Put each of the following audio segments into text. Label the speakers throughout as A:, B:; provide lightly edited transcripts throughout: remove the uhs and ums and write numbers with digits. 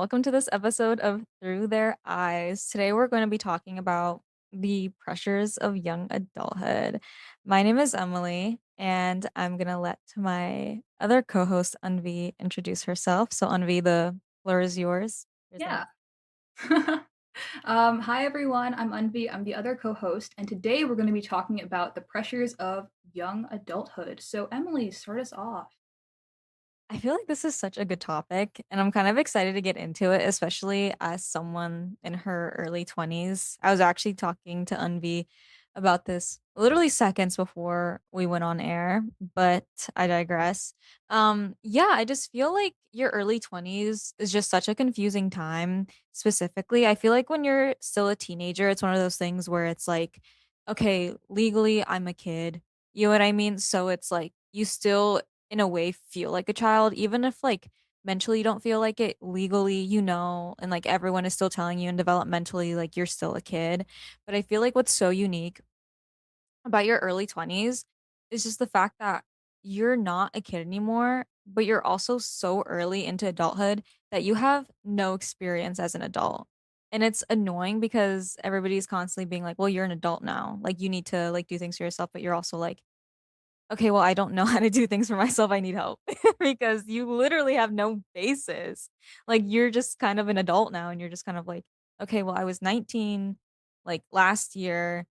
A: welcome to this episode of Through Their Eyes. Today, we're going to be talking about the pressures of young adulthood. My name is Emily, and I'm going to let my other co host, Anvi, introduce herself. So, Anvi, the floor is yours.
B: Yeah.
A: Present.
B: Hi everyone, I'm Unvi. I'm the other co-host, and today we're going to be talking about the pressures of young adulthood. So, Emily, start us off.
A: I feel like this is such a good topic, and I'm kind of excited to get into it, especially as someone in her early 20s. I was actually talking to Unvi about this literally seconds before we went on air, but I digress. Yeah, I just feel like your early 20s is just such a confusing time. Specifically, I feel like when you're still a teenager, it's one of those things where it's like, okay, legally, I'm a kid. You know what I mean? So it's like you still in a way feel like a child even if like mentally you don't feel like it legally and like everyone is still telling you and developmentally like you're still a kid. But I feel like what's so unique about your early 20s is just the fact that you're not a kid anymore, but you're also so early into adulthood that you have no experience as an adult. And it's annoying because everybody's constantly being like, well, you're an adult now, like you need to like do things for yourself, but you're also like, okay, well, I don't know how to do things for myself. I need help because you literally have no basis. Like you're just kind of an adult now and you're just kind of like, okay, well, I was 19 like last year.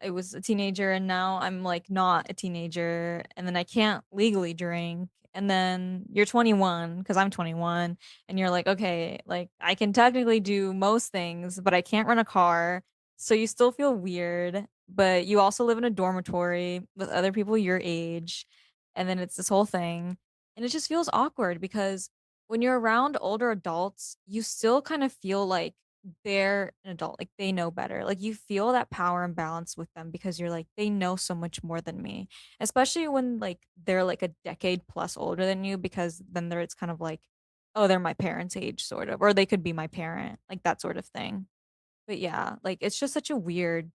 A: I was a teenager and now I'm like not a teenager and then I can't legally drink. And then you're 21 because I'm 21 and you're like, okay, like I can technically do most things, but I can't run a car. So you still feel weird, but you also live in a dormitory with other people your age. And then it's this whole thing. And it just feels awkward because when you're around older adults, you still kind of feel like they're an adult, like, they know better, like, you feel that power and balance with them because you're like, "They know so much more than me," especially when, like, they're, like, a decade plus older than you because then it's kind of like, "Oh, they're my parents' age," sort of, or they could be my parent, like, that sort of thing. But yeah, like, it's just such a weird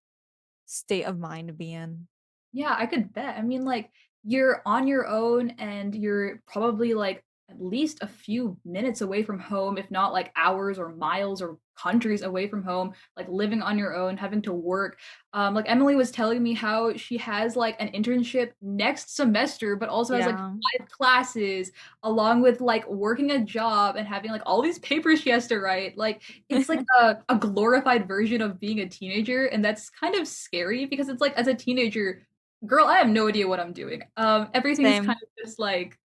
A: state of mind to be in.
B: Yeah, I could bet. I mean, like, you're on your own and you're probably like at least a few minutes away from home, if not like hours or miles or countries away from home, like living on your own, having to work. Like Emily was telling me how she has like an internship next semester, but also has like
A: Yeah.
B: 5 classes, along with like working a job and having like all these papers she has to write. Like it's like a glorified version of being a teenager, and that's kind of scary because it's like as a teenager, girl, I have no idea what I'm doing. Everything's kind
A: Same.
B: of just like,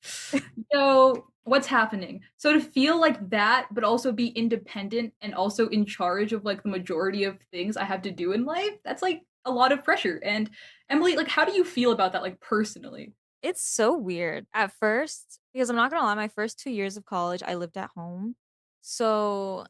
B: yo, what's happening? So to feel like that, but also be independent and also in charge of like the majority of things I have to do in life, that's like a lot of pressure. And Emily, like, how do you feel about that, like personally?
A: It's so weird at first because I'm not gonna lie, my first 2 years of college, I lived at home. So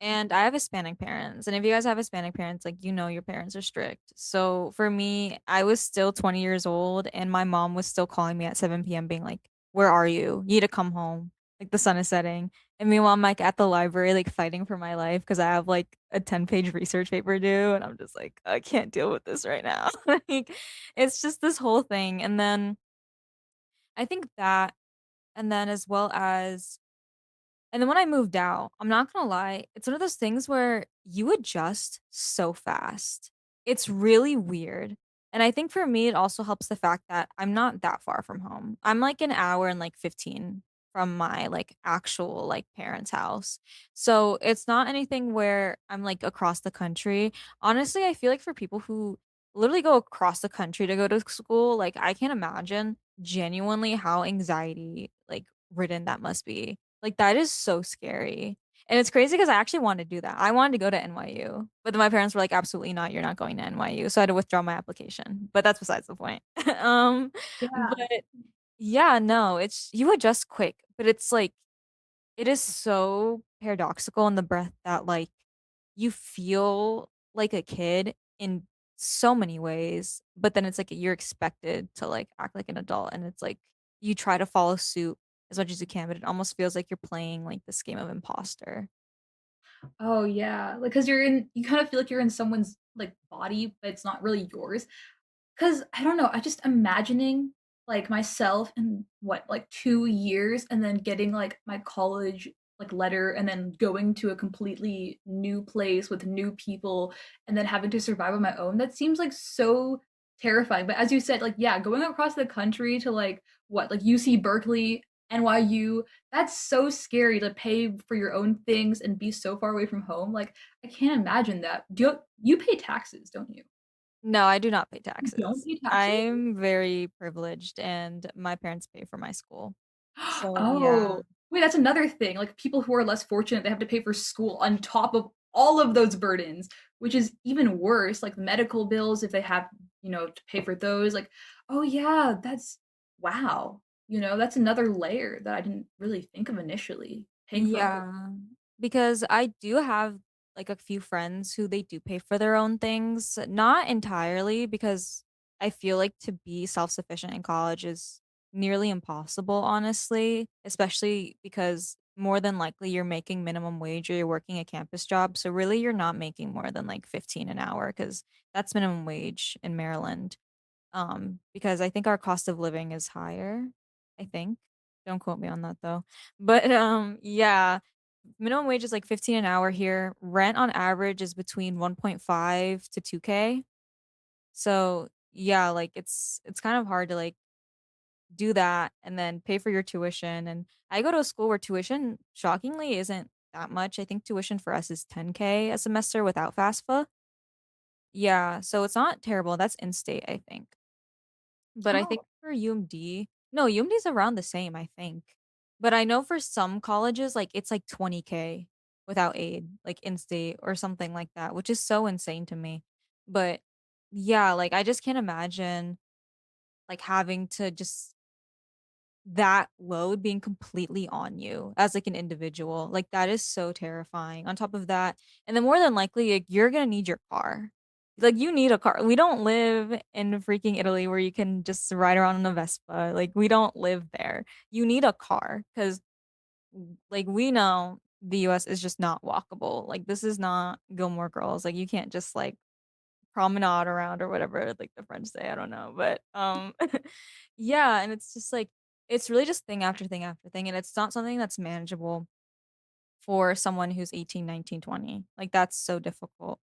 A: and I have Hispanic parents, and if you guys have Hispanic parents, like, you know your parents are strict. So, for me, I was still 20 years old, and my mom was still calling me at 7 PM being like, "Where are you? You need to come home. Like, the sun is setting." And meanwhile, I'm, like, at the library, like, fighting for my life because I have, like, a 10-page research paper due, and I'm just like, "I can't deal with this right now." Like, it's just this whole thing, and then I think that and then as well as and then when I moved out, I'm not gonna lie, it's one of those things where you adjust so fast. It's really weird. And I think for me, it also helps the fact that I'm not that far from home. I'm like an hour and like 15 from my like actual like parents' house. So it's not anything where I'm like across the country. Honestly, I feel like for people who literally go across the country to go to school, like I can't imagine genuinely how anxiety like ridden that must be. Like, that is so scary. And it's crazy because I actually wanted to do that. I wanted to go to NYU, but then my parents were like, "Absolutely not, you're not going to NYU." So I had to withdraw my application, but that's besides the point. Um,
B: Yeah.
A: but yeah, no, it's you adjust quick, but it's like it is so paradoxical in the breath that, like, you feel like a kid in so many ways, but then it's like you're expected to, like, act like an adult, and it's like you try to follow suit as much as you can, but it almost feels like you're playing, like, this game of imposter.
B: Oh yeah. Like, cause you kind of feel like you're in someone's like body, but it's not really yours. 'Cause I don't know, I just imagining, like, myself in what, like, 2 years and then getting, like, my college like letter and then going to a completely new place with new people and then having to survive on my own. That seems like so terrifying. But as you said, like yeah, going across the country to like what, like UC Berkeley, NYU, that's so scary to pay for your own things and be so far away from home. Like I can't imagine that. You pay taxes, don't you?
A: No, I do not pay
B: You don't
A: taxes.
B: pay taxes?
A: I'm very privileged and my parents pay for my school. So, yeah.
B: Oh, wait, that's another thing. Like people who are less fortunate, they have to pay for school on top of all of those burdens, which is even worse. Like medical bills, if they have, to pay for those. Like, oh yeah, that's wow. That's another layer that I didn't really think of initially. Paying for all.
A: Yeah, because I do have like a few friends who they do pay for their own things, not entirely because I feel like to be self-sufficient in college is nearly impossible, honestly, especially because more than likely you're making minimum wage or you're working a campus job. So really you're not making more than like 15 an hour because that's minimum wage in Maryland. Because I think our cost of living is higher, I think. Don't quote me on that though. But yeah, minimum wage is like 15 an hour here. Rent on average is between 1.5 to 2K. So, yeah, like it's kind of hard to like do that and then pay for your tuition. And I go to a school where tuition shockingly isn't that much. I think tuition for us is 10K a semester without FAFSA. Yeah, so it's not terrible. That's in-state, I think. But I think
B: Oh,
A: for UMD no, UMD is around the same, I think. But I know for some colleges, like, it's like 20K without aid, like, in-state or something like that, which is so insane to me. But, yeah, like, I just can't imagine, like, having to just that load being completely on you as, like, an individual. Like, that is so terrifying. On top of that and then more than likely, like, you're gonna need your car. Like, you need a car. We don't live in freaking Italy where you can just ride around in a Vespa. Like, we don't live there. You need a car because, like, we know the US is just not walkable. Like, this is not Gilmore Girls. Like, you can't just, like, promenade around or whatever, like the French say, I don't know, but, yeah, and it's just, like it's really just thing after thing after thing, and it's not something that's manageable for someone who's 18, 19, 20. Like, that's so difficult,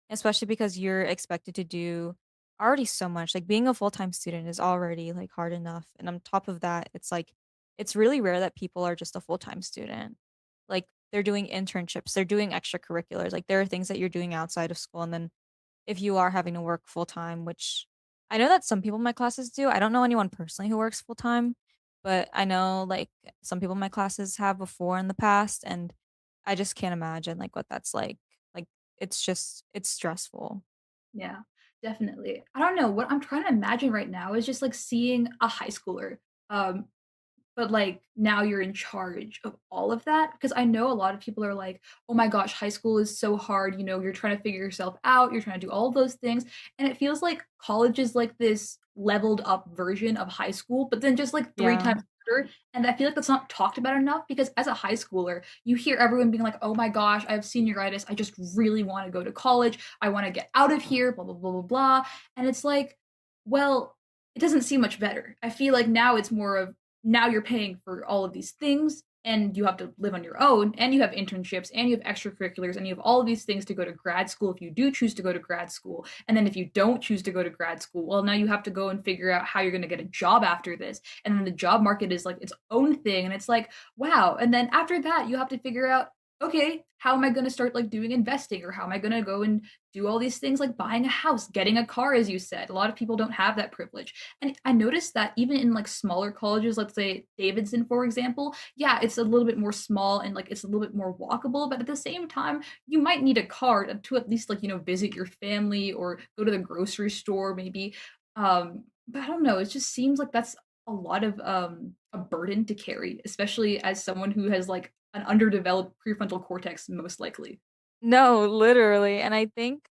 A: especially because you're expected to do already so much, like, being a full-time student is already, like, hard enough, and on top of that, it's, like it's really rare that people are just a full-time student. Like, they're doing internships, they're doing extracurriculars, like, there are things that you're doing outside of school, and then if you are having to work full time, which I know that some people in my classes do. I don't know anyone personally who works full time, but I know like some people in my classes have before in the past, and I just can't imagine like what that's like. Like it's stressful.
B: yeah, definitely. I don't know, what I'm trying to imagine right now is just, like, seeing a high schooler, um, but, like, now you're in charge of all of that. Because I know a lot of people are like, "Oh my gosh, high school is so hard," you're trying to figure yourself out, you're trying to do all of those things, and it feels like college is like this leveled up version of high school, but then just, like, 3
A: Yeah.
B: times harder, and I feel like that's not talked about enough because as a high schooler, you hear everyone being like, "Oh my gosh, I have senioritis, I just really wanna go to college, I wanna get out of here, blah, blah, blah, blah, blah," and it's like, well, it doesn't seem much better. I feel like now it's more of now you're paying for all of these things and you have to live on your own and you have internships and you have extracurriculars and you have all of these things to go to grad school if you do choose to go to grad school. And then if you don't choose to go to grad school, well, now you have to go and figure out how you're going to get a job after this. And then the job market is like its own thing. And it's like, wow. And then after that, you have to figure out, okay, how am I going to start like doing investing or how am I going to go and do all these things like buying a house, getting a car, as you said. A lot of people don't have that privilege. And I noticed that even in like smaller colleges, let's say Davidson, for example, yeah, it's a little bit more small and like it's a little bit more walkable. But at the same time, you might need a car to at least like, visit your family or go to the grocery store, maybe. But I don't know. It just seems like that's a lot of a burden to carry, especially as someone who has like an underdeveloped prefrontal cortex, most likely.
A: No, literally. And I think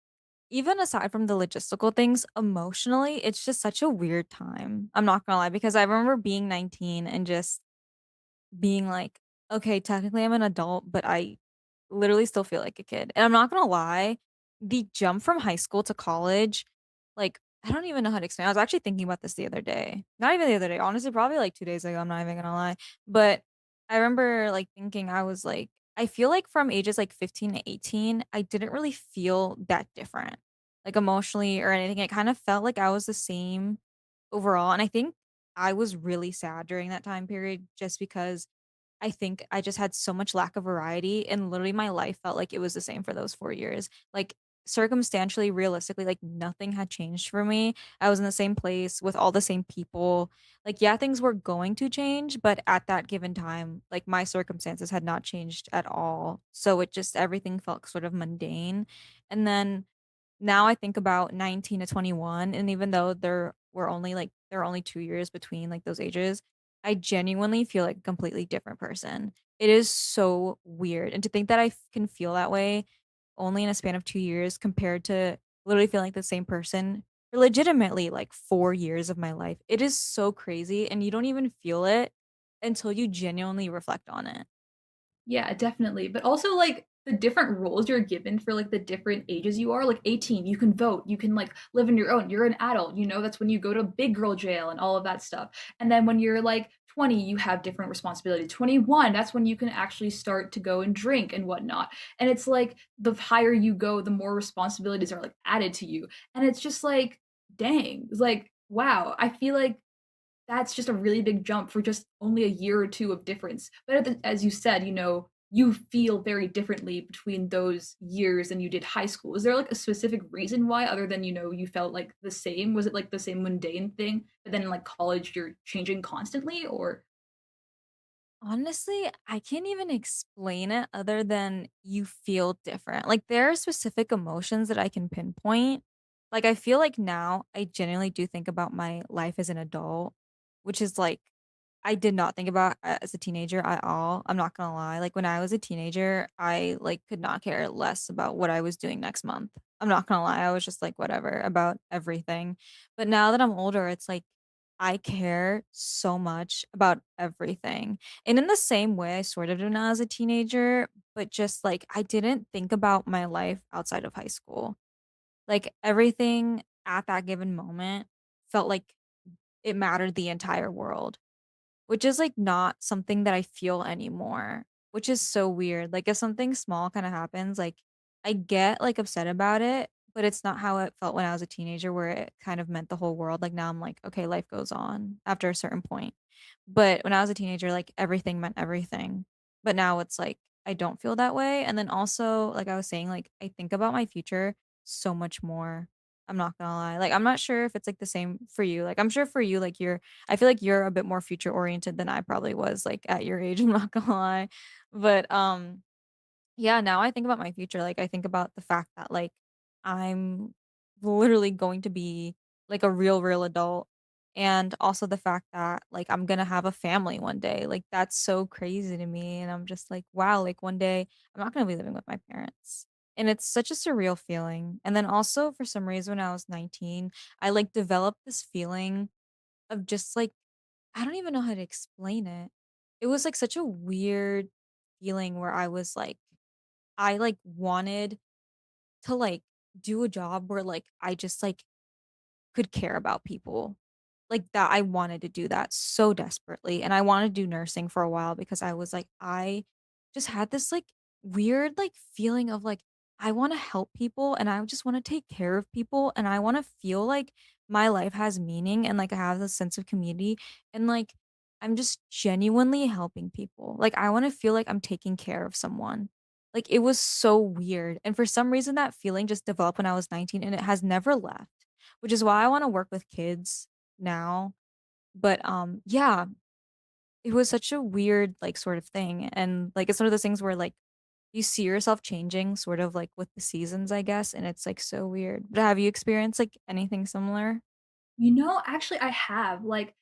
A: even aside from the logistical things, emotionally, it's just such a weird time. I'm not gonna lie, because I remember being 19 and just being like, "Okay, technically I'm an adult, but I literally still feel like a kid." And I'm not gonna lie, the jump from high school to college, like, I don't even know how to explain. I was actually thinking about this the other day. Not even the other day, honestly, probably like 2 days ago, I'm not even gonna lie. But I remember, like, thinking I was, like I feel like from ages, like, 15 to 18, I didn't really feel that different, like, emotionally or anything. It kind of felt like I was the same overall, and I think I was really sad during that time period just because I think I just had so much lack of variety, and literally my life felt like it was the same for those 4 years. Like, circumstantially, realistically, like, nothing had changed for me. I was in the same place with all the same people. Like, yeah, things were going to change, but at that given time, like, my circumstances had not changed at all. So it just everything felt sort of mundane. And then now I think about 19 to 21, and even though there are only 2 years between, like, those ages, I genuinely feel like a completely different person. It is so weird, and to think that can feel that way only in a span of 2 years compared to literally feeling like the same person for legitimately, like, 4 years of my life. It is so crazy, and you don't even feel it until you genuinely reflect on it.
B: Yeah, definitely. But also like the different roles you're given for like the different ages you are, like 18, you can vote, you can like live on your own. You're an adult, you know, that's when you go to big girl jail and all of that stuff. And then when you're like 20, you have different responsibilities. 21, that's when you can actually start to go and drink and whatnot. And it's like the higher you go, the more responsibilities are like added to you. And it's just like, dang, it's like, wow, I feel like that's just a really big jump for just only a year or 2 of difference. But as you said, you know, you feel very differently between those years than you did high school. Is there, like, a specific reason why other than, you know, you felt, like, the same? Was it, like, the same mundane thing, but then in, like, college, you're changing constantly, or
A: Honestly, I can't even explain it other than you feel different. Like, there are specific emotions that I can pinpoint. Like, I feel like now I genuinely do think about my life as an adult, which is like, I did not think about as a teenager at all. I'm not gonna lie. Like, when I was a teenager, I like could not care less about what I was doing next month. I'm not gonna lie. I was just like, whatever about everything. But now that I'm older, it's like, I care so much about everything. And in the same way, I sort of do now as a teenager, but just like I didn't think about my life outside of high school. Like everything at that given moment felt like it mattered the entire world. Which is, like, not something that I feel anymore, which is so weird. Like, if something small kinda happens, like, I get, like, upset about it, but it's not how it felt when I was a teenager where it kind of meant the whole world. Like, now I'm like, "Okay, life goes on," after a certain point. But when I was a teenager, like, everything meant everything. But now it's like, I don't feel that way, and then also, like I was saying, like, I think about my future so much more. I'm not gonna lie. Like, I'm not sure if it's, like, the same for you. Like, I'm sure for you, like, I feel like you're a bit more future oriented than I probably was, like, at your age, I'm not gonna lie. But, yeah, now I think about my future, like, I think about the fact that, like, I'm literally going to be, like, a real adult, and also the fact that, like, I'm gonna have a family one day, like, that's so crazy to me, and I'm just like, "Wow," like, one day, I'm not gonna be living with my parents, and it's such a surreal feeling, and then also, for some reason, when I was 19, I, like, developed this feeling of just, like I don't even know how to explain it. It was, like, such a weird feeling where I, like, wanted to, like, do a job where, like, I just, like, could care about people. Like, that I wanted to do that so desperately, and I wanted to do nursing for a while because I was like, I just had this, like, weird, like, feeling of, like, I wanna help people, and I just wanna take care of people, and I wanna feel like my life has meaning and, like, I have this sense of community, and, like, I'm just genuinely helping people. Like, I wanna feel like I'm taking care of someone. Like, it was so weird, and for some reason, that feeling just developed when I was 19, and it has never left, which is why I wanna work with kids now. But, yeah, it was such a weird, like, sort of thing, and, like, it's one of those things where, like, you see yourself changing sort of, like, with the seasons, I guess, and it's, like, so weird. But have you experienced, like, anything similar?
B: you know, actually, I have. Like,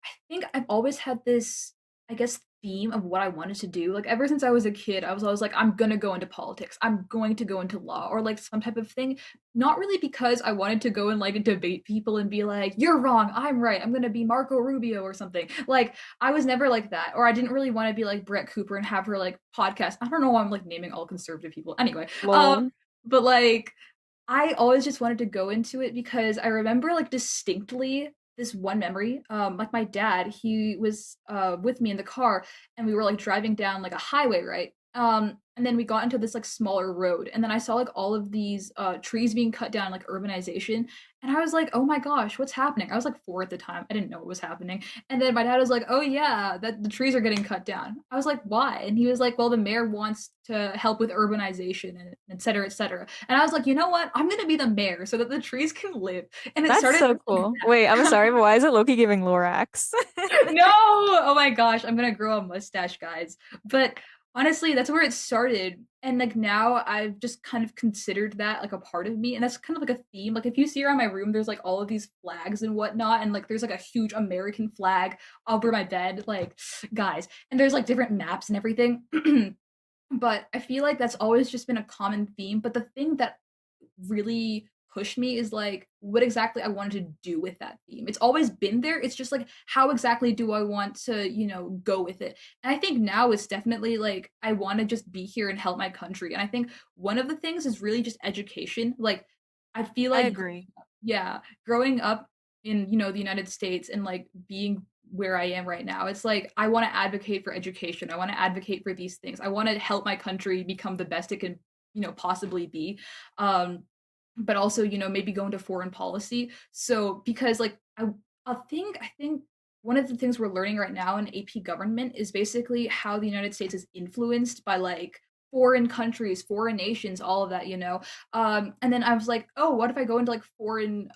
B: I think I've always had this, I guess, theme of what I wanted to do. Like, ever since I was a kid, I was always like, I'm gonna go into politics. I'm going to go into law or like some type of thing. Not really because I wanted to go and like debate people and be like, you're wrong, I'm right. I'm gonna be Marco Rubio or something. Like, I was never like that. Or I didn't really want to be like Brett Cooper and have her like podcast. I don't know why I'm like naming all conservative people. Anyway,
A: Lol.
B: but like I always just wanted to go into it because I remember, like, distinctly this one memory. Like my dad, he was with me in the car, and we were like driving down like a highway, right? And then we got into this like smaller road, and then I saw like all of these trees being cut down, like urbanization, and I was like, oh my gosh, what's happening? I was like 4 at the time. I didn't know what was happening. And then my dad was like, "Oh yeah, that the trees are getting cut down." I was like, "Why?" And he was like, "Well, the mayor wants to help with urbanization and et cetera, et cetera." And I was like, "You know what? I'm gonna be the mayor so that the trees can live." And it
A: That's
B: started
A: so cool. Wait, I'm sorry, but why is it Loki giving Lorax?
B: no! Oh my gosh, I'm gonna grow a mustache, guys. But honestly, that's where it started. And like now I've just kind of considered that like a part of me. And that's kind of like a theme. Like if you see around my room, there's like all of these flags and whatnot. And like there's like a huge American flag over my bed. Like, guys. And there's like different maps and everything. But I feel like that's always just been a common theme. But the thing that really pushed me is like what exactly I wanted to do with that theme. It's always been there. It's just like how exactly do I want to, go with it? And I think now it's definitely like I want to just be here and help my country. And I think one of the things is really just education. Like I feel
A: I
B: like
A: agree.
B: yeah, growing up in, the United States and like being where I am right now, it's like I want to advocate for education. I want to advocate for these things. I want to help my country become the best it can, possibly be. Um but also, maybe go into foreign policy. So because like I think one of the things we're learning right now in AP government is basically how the United States is influenced by like foreign countries, foreign nations, all of that. And then I was like, oh, what if I go into like foreign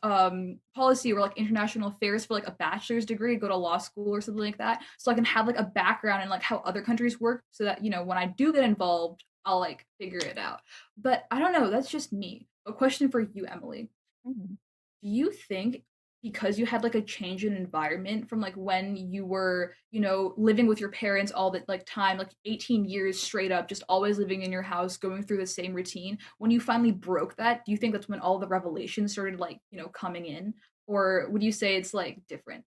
B: policy or like international affairs for like a bachelor's degree, go to law school or something like that, so I can have like a background in like how other countries work, so that when I do get involved, I'll like figure it out. But I don't know, that's just me. A question for you, Emily.
A: Mhm.
B: Do you think because you had like a change in environment from like when you were, living with your parents all the like time, like 18 years straight up, just always living in your house, going through the same routine, when you finally broke that, do you think that's when all the revelations started like, coming in? Or would you say it's like different?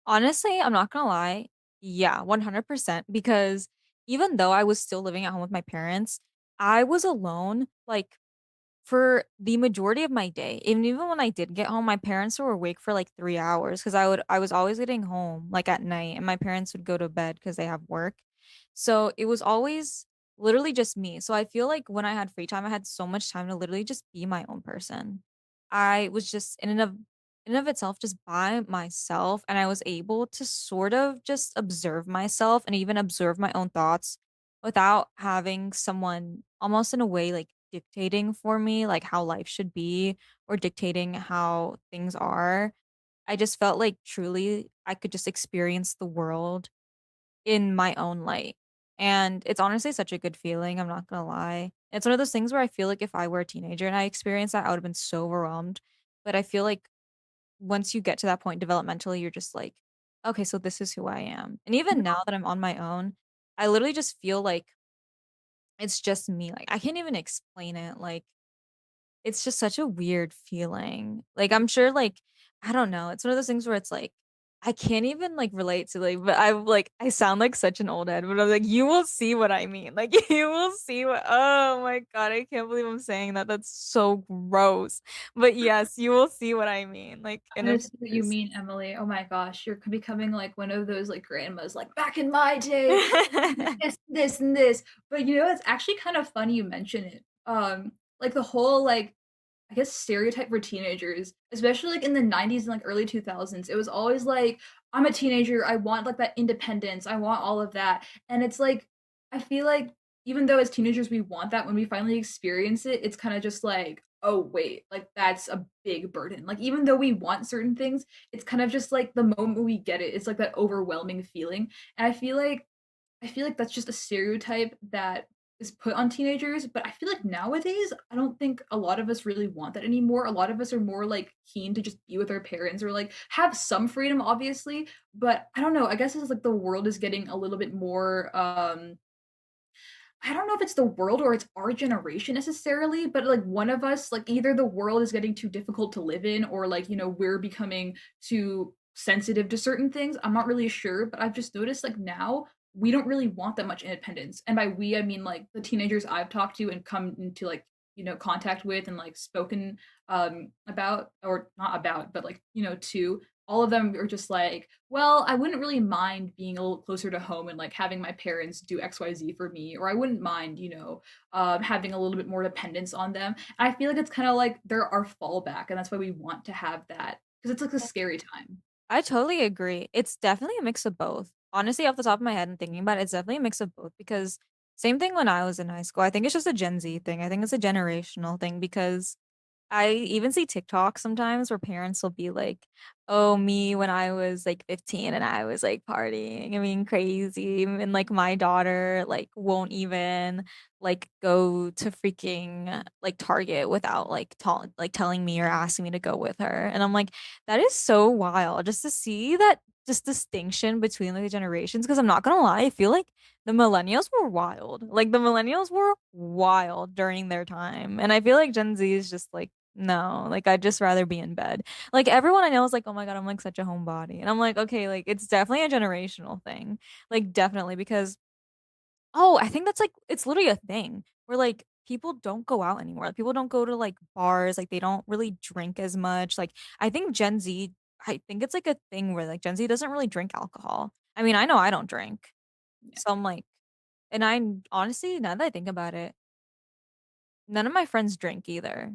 A: Honestly, I'm not gonna lie. Yeah, 100% because even though I was still living at home with my parents, I was alone like for the majority of my day. And even when I did get home, my parents were awake for like 3 hours because I was always getting home like at night and my parents would go to bed because they have work. So it was always literally just me. So I feel like when I had free time, I had so much time to literally just be my own person. I was just in and of itself just by myself and I was able to sort of just observe myself and even observe my own thoughts without having someone almost in a way like dictating for me like how life should be or dictating how things are. I just felt like truly I could just experience the world in my own light. And it's honestly such a good feeling, I'm not gonna lie. It's one of those things where I feel like if I were a teenager and I experienced that, I would have been so overwhelmed. But I feel like once you get to that point developmentally, you're just like, okay, so this is who I am. And even now that I'm on my own, I literally just feel like it's just me. Like I can't even explain it. Like it's just such a weird feeling. Like, I'm sure, like, I don't know, it's one of those things where it's like, I can't even, like, relate to, like, but I sound like such an old head, but I'm like, you will see what I mean. Like, you will see what oh my god, I can't believe I'm saying that. That's so gross. But yes, you will see what I mean, like, in a few
B: Understand what you
A: years.
B: mean, Emily. Oh my gosh, you're becoming like one of those like grandmas, like back in my day, this, and this. But it's actually kind of funny you mention it. Like the whole like I guess stereotype for teenagers, especially like in the 90s and like early 2000s. It was always like, I'm a teenager, I want like that independence, I want all of that. And it's like, I feel like even though as teenagers we want that, when we finally experience it, it's kind of just like, oh, wait, like that's a big burden. Like, even though we want certain things, it's kind of just like the moment we get it, it's like that overwhelming feeling. And I feel like that's just a stereotype that is put on teenagers, but I feel like nowadays, I don't think a lot of us really want that anymore. A lot of us are more like keen to just be with our parents or like have some freedom, obviously. But I don't know. I guess it's like the world is getting a little bit more I don't know if it's the world or it's our generation necessarily, but like one of us, like either the world is getting too difficult to live in or like, we're becoming too sensitive to certain things. I'm not really sure, but I've just noticed like now we don't really want that much independence. And by we, I mean like the teenagers I've talked to and come into like, contact with and like spoken about or not about, but like, to. all of them are just like, well, I wouldn't really mind being a little closer to home and like having my parents do XYZ for me, or I wouldn't mind, having a little bit more dependence on them. And I feel like it's kind of like they're our fallback, and that's why we want to have that because it's like a scary time.
A: I totally agree. It's definitely a mix of both. Honestly, off the top of my head and thinking about it, it's definitely a mix of both because same thing when I was in high school. I think it's just a Gen Z thing. I think it's a generational thing because I even see TikTok sometimes where parents will be like, "Oh, me when I was like 15 and I was like partying and being crazy, and like my daughter like won't even like go to freaking like Target without like telling me or asking me to go with her." And I'm like, that is so wild just to see that just distinction between like the generations because I'm not gonna lie, I feel like the millennials were wild. Like the millennials were wild during their time. And I feel like Gen Z is just like, no, like I'd just rather be in bed. Like everyone I know is like, oh my God, I'm like such a homebody. And I'm like, okay, like it's definitely a generational thing. Like definitely because oh, I think that's like it's literally a thing where like people don't go out anymore. Like, people don't go to like bars, like they don't really drink as much. Like I think Gen Z, I think it's like a thing where like Gen Z doesn't really drink alcohol. I mean, I know I don't drink.
B: Yeah.
A: So I'm like, and I honestly, now that I think about it, none of my friends drink either.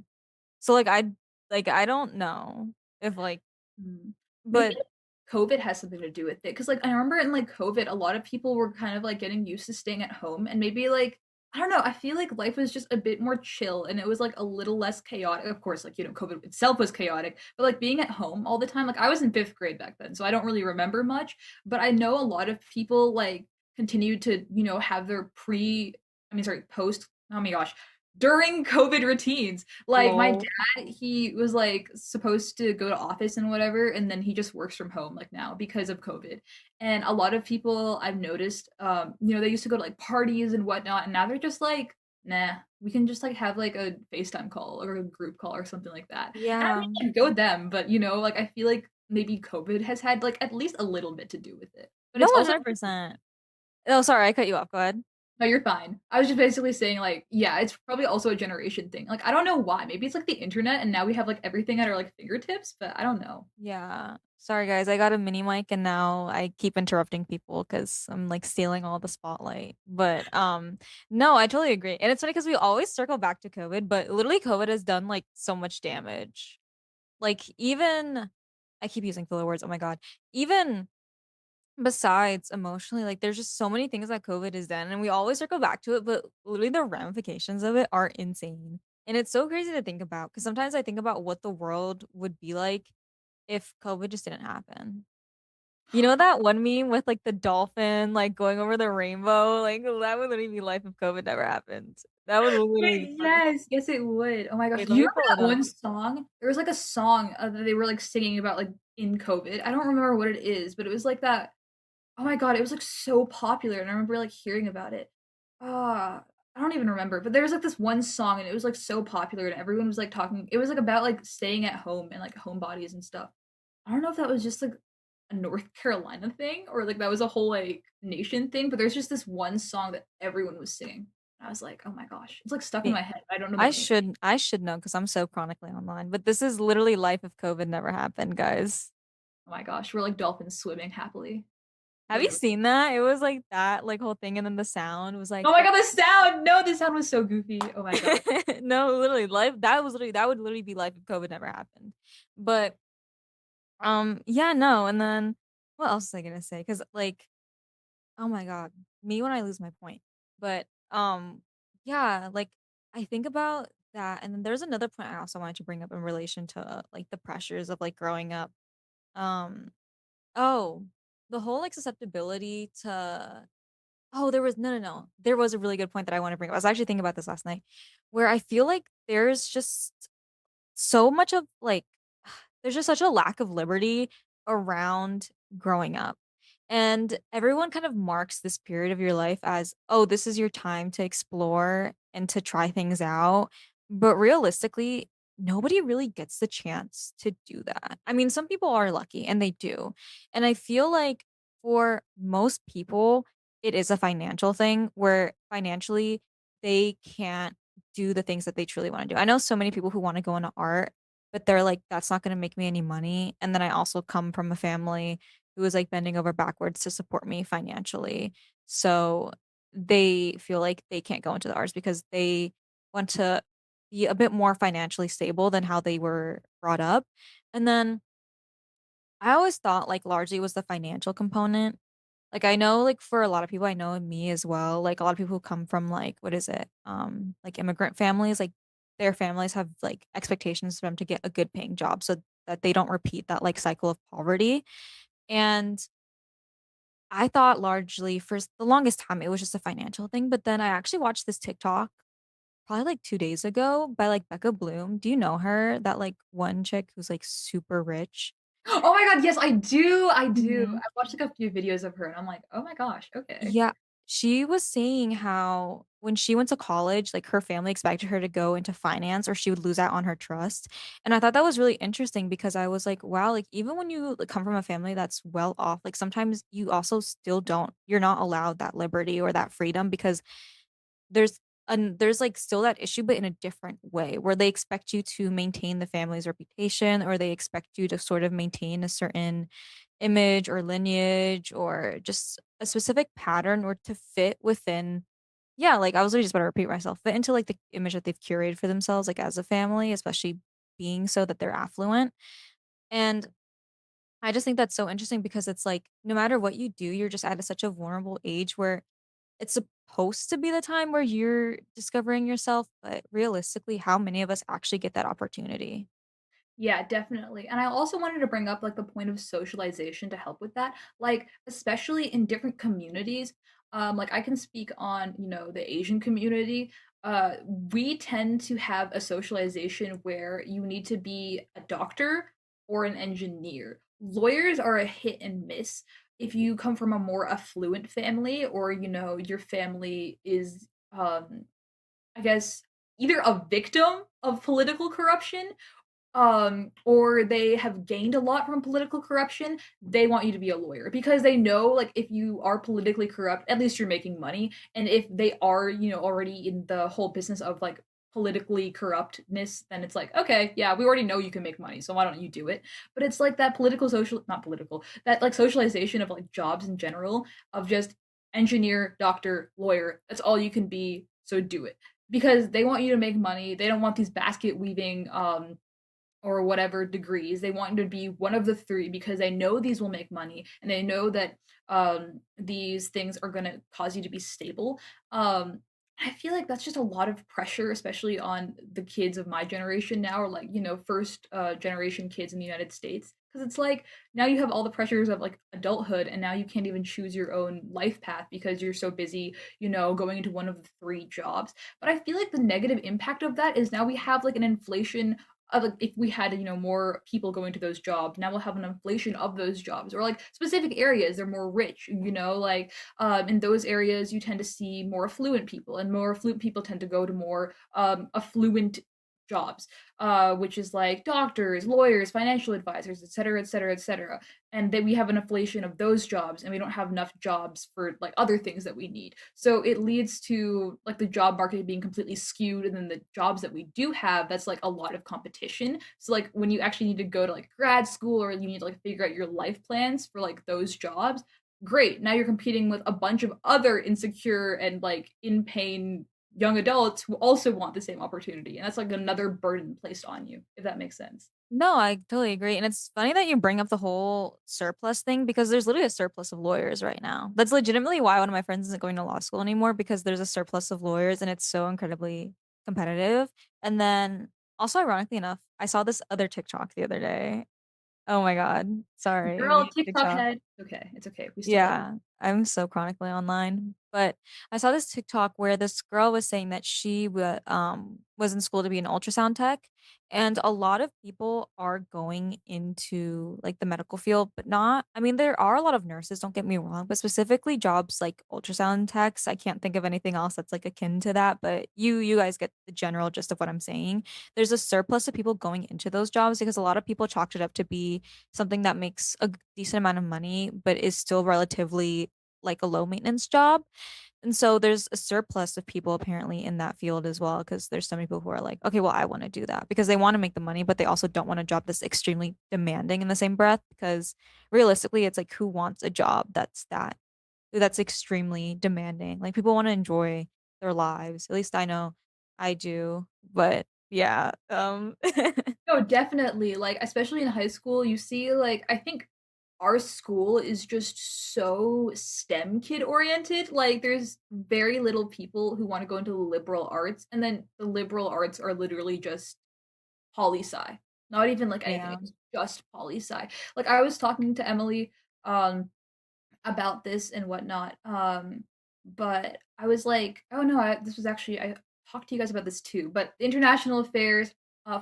A: So I don't know if like
B: Mm. Maybe
A: but
B: COVID has something to do with it, because like, I remember in, like, COVID, a lot of people were kind of, like, getting used to staying at home, and maybe, like I don't know, I feel like life was just a bit more chill, and it was, like, a little less chaotic. Of course, like, COVID itself was chaotic, but, like, being at home all the time like, I was in 5th grade back then, so I don't really remember much, but I know a lot of people, like, continued to, have their post oh my gosh, during COVID routines. Like, my
A: lol.
B: dad, he was, like, supposed to go to office and whatever, and then he just works from home, like, now because of COVID. And a lot of people I've noticed, they used to go to, like, parties and whatnot, and now they're just like, "Nah, we can just, like, have, like, a FaceTime call or a group call or something like that." And I
A: Yeah.
B: mean, like, go them, but, like, I feel like maybe COVID has had, like, at least a little bit to do with it. But
A: No,
B: it's also
A: 100%. Oh, sorry, I cut you off. Go ahead.
B: no, you're fine. I was just basically saying, like, yeah, it's probably also a generation thing. Like, I don't know why. Maybe it's like the internet and now we have like everything at our like fingertips, but I don't know.
A: Yeah. Sorry guys, I got a mini mic and now I keep interrupting people because I'm like stealing all the spotlight. But no, I totally agree. And it's funny because we always circle back to COVID, but literally COVID has done like so much damage. Like even I keep using filler words, oh my God. Even besides emotionally, like there's just so many things that COVID has done, and we always circle back to it, but literally the ramifications of it are insane. And it's so crazy to think about because sometimes I think about what the world would be like if COVID just didn't happen. You know that one meme with like the dolphin like going over the rainbow? Like that would literally be life if COVID never happened. That would literally be
B: Wait,
A: life.
B: yes, yes, it would. Oh my gosh,
A: Wait,
B: do
A: let
B: you
A: me
B: remember
A: pull it
B: that
A: up.
B: one song? There was like a song that they were like singing about like in COVID. I don't remember what it is, but it was like that. Oh my god, it was like so popular, and I remember like hearing about it. I don't even remember, but there was like this one song, and it was like so popular, and everyone was like talking. It was like about like staying at home and like homebodies and stuff. I don't know if that was just like a North Carolina thing or like that was a whole like nation thing, but there's just this one song that everyone was singing. I was like, "Oh my gosh." It's like stuck in
A: Me-
B: my head. I don't know the name.
A: I should know because I'm so chronically online. But this is literally life if COVID never happened, guys.
B: Oh my gosh, we're like dolphins swimming happily,
A: Have you
B: literally.
A: seen that? It was like that, like whole thing, and then the sound was like
B: Oh my god, the sound! No, the sound was so goofy. Oh my god.
A: no, literally, life that was literally that would literally be life if COVID never happened. But yeah, no, and then what else was I gonna say? Because like, oh my God, me when I lose my point. But yeah, like I think about that, and then there's another point I also wanted to bring up in relation to like the pressures of like growing up. Um, oh, the whole like susceptibility to oh, there was no. There was a really good point that I want to bring up. I was actually thinking about this last night, where I feel like there's just so much of like there's just such a lack of liberty around growing up. And everyone kind of marks this period of your life as, oh, this is your time to explore and to try things out. But realistically, nobody really gets the chance to do that. I mean, some people are lucky and they do. And I feel like for most people, it is a financial thing where financially they can't do the things that they truly want to do. I know so many people who want to go into art but they're like, "That's not gonna make me any money." And then I also come from a family who is, like, bending over backwards to support me financially. So, they feel like they can't go into the arts because they want to be a bit more financially stable than how they were brought up. And then I always thought, like, largely it was the financial component. Like, I know, like, for a lot of people, I know me as well, like, a lot of people who come from, like, what is it? Like, immigrant families, like, their families have, like, expectations for them to get a good paying job so that they don't repeat that, like, cycle of poverty, and I thought largely for the longest time it was just a financial thing, but then I actually watched this TikTok probably, like, 2 days ago by, like, Becca Bloom. Do you know her? That, like, one chick who's, like, super rich?
B: Oh my god, yes, I do.
A: Mhm.
B: I've watched, like, a few videos of her, and I'm like, "Oh my gosh, okay."
A: Yeah, she was saying how when she went to college, like, her family expected her to go into finance or she would lose out on her trust, and I thought that was really interesting because I was like, "Wow," like, even when you, like, come from a family that's well off, like, sometimes you also still don't you're not allowed that liberty or that freedom because there's there's, like, still that issue, but in a different way, where they expect you to maintain the family's reputation, or they expect you to sort of maintain a certain image or lineage or just a specific pattern or to fit within yeah, like, I was literally just about to repeat myself, fit into, like, the image that they've curated for themselves, like, as a family, especially being so that they're affluent, and I just think that's so interesting because it's like, no matter what you do, you're just at such a vulnerable age where it's supposed to be the time where you're discovering yourself, but realistically, how many of us actually get that opportunity?
B: Yeah, definitely. And I also wanted to bring up like the point of socialization to help with that. Like, especially in different communities, like I can speak on, the Asian community. We tend to have a socialization where you need to be a doctor or an engineer. Lawyers are a hit and miss. If you come from a more affluent family or, your family is I guess either a victim of political corruption or they have gained a lot from political corruption, they want you to be a lawyer because they know, like, if you are politically corrupt, at least you're making money, and if they are, already in the whole business of, like, politically corruptness, then it's like, "Okay, yeah, we already know you can make money, so why don't you do it?" But it's like that political social not political, that, like, socialization of, like, jobs in general, of just engineer, doctor, lawyer, that's all you can be, so do it. Because they want you to make money, they don't want these basket weaving, or whatever degrees. They want you to be one of the 3 because they know these will make money and they know that, these things are gonna cause you to be stable. I feel like that's just a lot of pressure, especially on the kids of my generation now or, like, first, generation kids in the United States. Because it's like, now you have all the pressures of, like, adulthood, and now you can't even choose your own life path because you're so busy, going into one of the 3 jobs. But I feel like the negative impact of that is now we have, like, an inflation like if we had more people going to those jobs, now we'll have an inflation of those jobs or like specific areas they're more rich, like in those areas you tend to see more affluent people and more affluent people tend to go to more affluent jobs, which is like doctors, lawyers, financial advisors, etc., etc., etc. And then we have an inflation of those jobs and we don't have enough jobs for like other things that we need, so it leads to like the job market being completely skewed, and then the jobs that we do have, that's like a lot of competition. So like when you actually need to go to like grad school or you need to like figure out your life plans for like those jobs, great, now you're competing with a bunch of other insecure and like in pain young adults who also want the same opportunity, and that's like another burden placed on you, if that makes sense.
A: No, I totally agree, and it's funny that you bring up the whole surplus thing because there's literally a surplus of lawyers right now. That's legitimately why one of my friends isn't going to law school anymore because there's a surplus of lawyers and it's so incredibly competitive. And then also ironically enough, I saw this other TikTok the other day. Oh my god,
B: Girl,
A: sorry,
B: TikTok
A: TikTok.
B: head. Okay, it's okay, we still love
A: Yeah, I'm so chronically online, but I saw this TikTok where this girl was saying that she was in school to be an ultrasound tech, and a lot of people are going into, like, the medical field, but not I mean, there are a lot of nurses, don't get me wrong, but specifically jobs like ultrasound techs, I can't think of anything else that's, like, akin to that, but you guys get the general gist of what I'm saying. There's a surplus of people going into those jobs because a lot of people chalked it up to be something that makes a decent amount of money, but is still relatively like a low maintenance job. And so there's a surplus of people apparently in that field as well, because there's so many people who are like, okay, well, I want to do that because they want to make the money, but they also don't want a job that's extremely demanding in the same breath. Because realistically, it's like who wants a job that's extremely demanding? Like people want to enjoy their lives. At least I know I do. But yeah,
B: No, definitely, like, especially in high school, you see, like I think our school is just so STEM kid oriented, like, there's very little people who wanna go into the liberal arts, and then the liberal arts are literally just poli-sci, not even, like, anything,
A: yeah,
B: it's just poli-sci. Like, I was talking to Emily, about this and whatnot. But I was like, oh no, this was actually I talked to you guys about this too. But international affairs,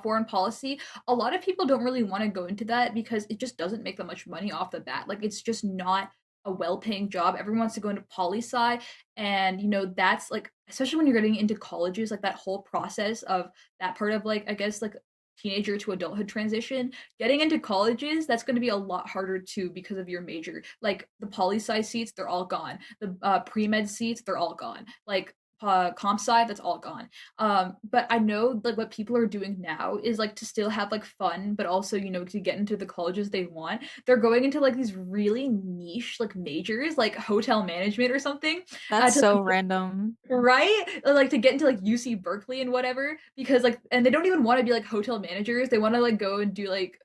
B: foreign policy, a lot of people don't really want to go into that because it just doesn't make that much money off the bat. Like it's just not a well-paying job. Everyone wants to go into poli sci, and that's like especially when you're getting into colleges, like that whole process of that part of like I guess like teenager to adulthood transition getting into colleges, that's gonna be a lot harder too because of your major. Like the poli sci seats, they're all gone. The pre-med seats, they're all gone. Like comp sci, that's all gone. But I know like what people are doing now is like to still have like fun, but also to get into the colleges they want. They're going into like these really niche like majors, like hotel management or something,
A: that's
B: to
A: so
B: like
A: random.
B: right? Like to get into like UC Berkeley and whatever because like and they don't even want to be like hotel managers. They want to like go and do like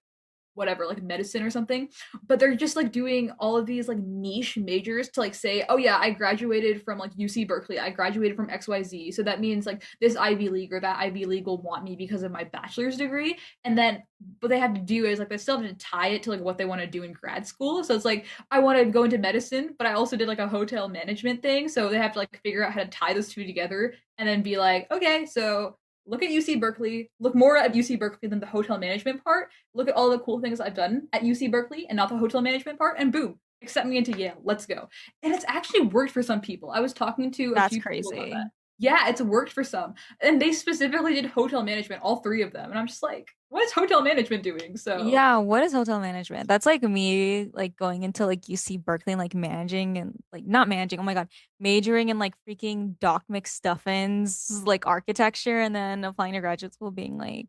B: whatever, like medicine or something. But they're just like doing all of these like niche majors to like say, oh yeah, I graduated from like UC Berkeley. I graduated from XYZ. So that means like this Ivy League or that Ivy League will want me because of my bachelor's degree. And then what they have to do is like they still have to tie it to like what they want to do in grad school. So it's like I want to go into medicine, but I also did like a hotel management thing. So they have to like figure out how to tie those two together and then be like, okay, so look at UC Berkeley, look more at UC Berkeley than the hotel management part, look at all the cool things I've done at UC Berkeley and not the hotel management part, and boom, accept me into Yale. Let's go. And it's actually worked for some people. I was talking to a
A: That's
B: few people about that.
A: crazy.
B: Yeah, it's worked for some. And they specifically did hotel management, all three of them. And I'm just like, what is hotel management doing? So,
A: Yeah, what is hotel management? That's like me like going into like UC Berkeley and like managing and like not managing, oh my God, majoring in like freaking Doc McStuffins like architecture and then applying to graduate school being like,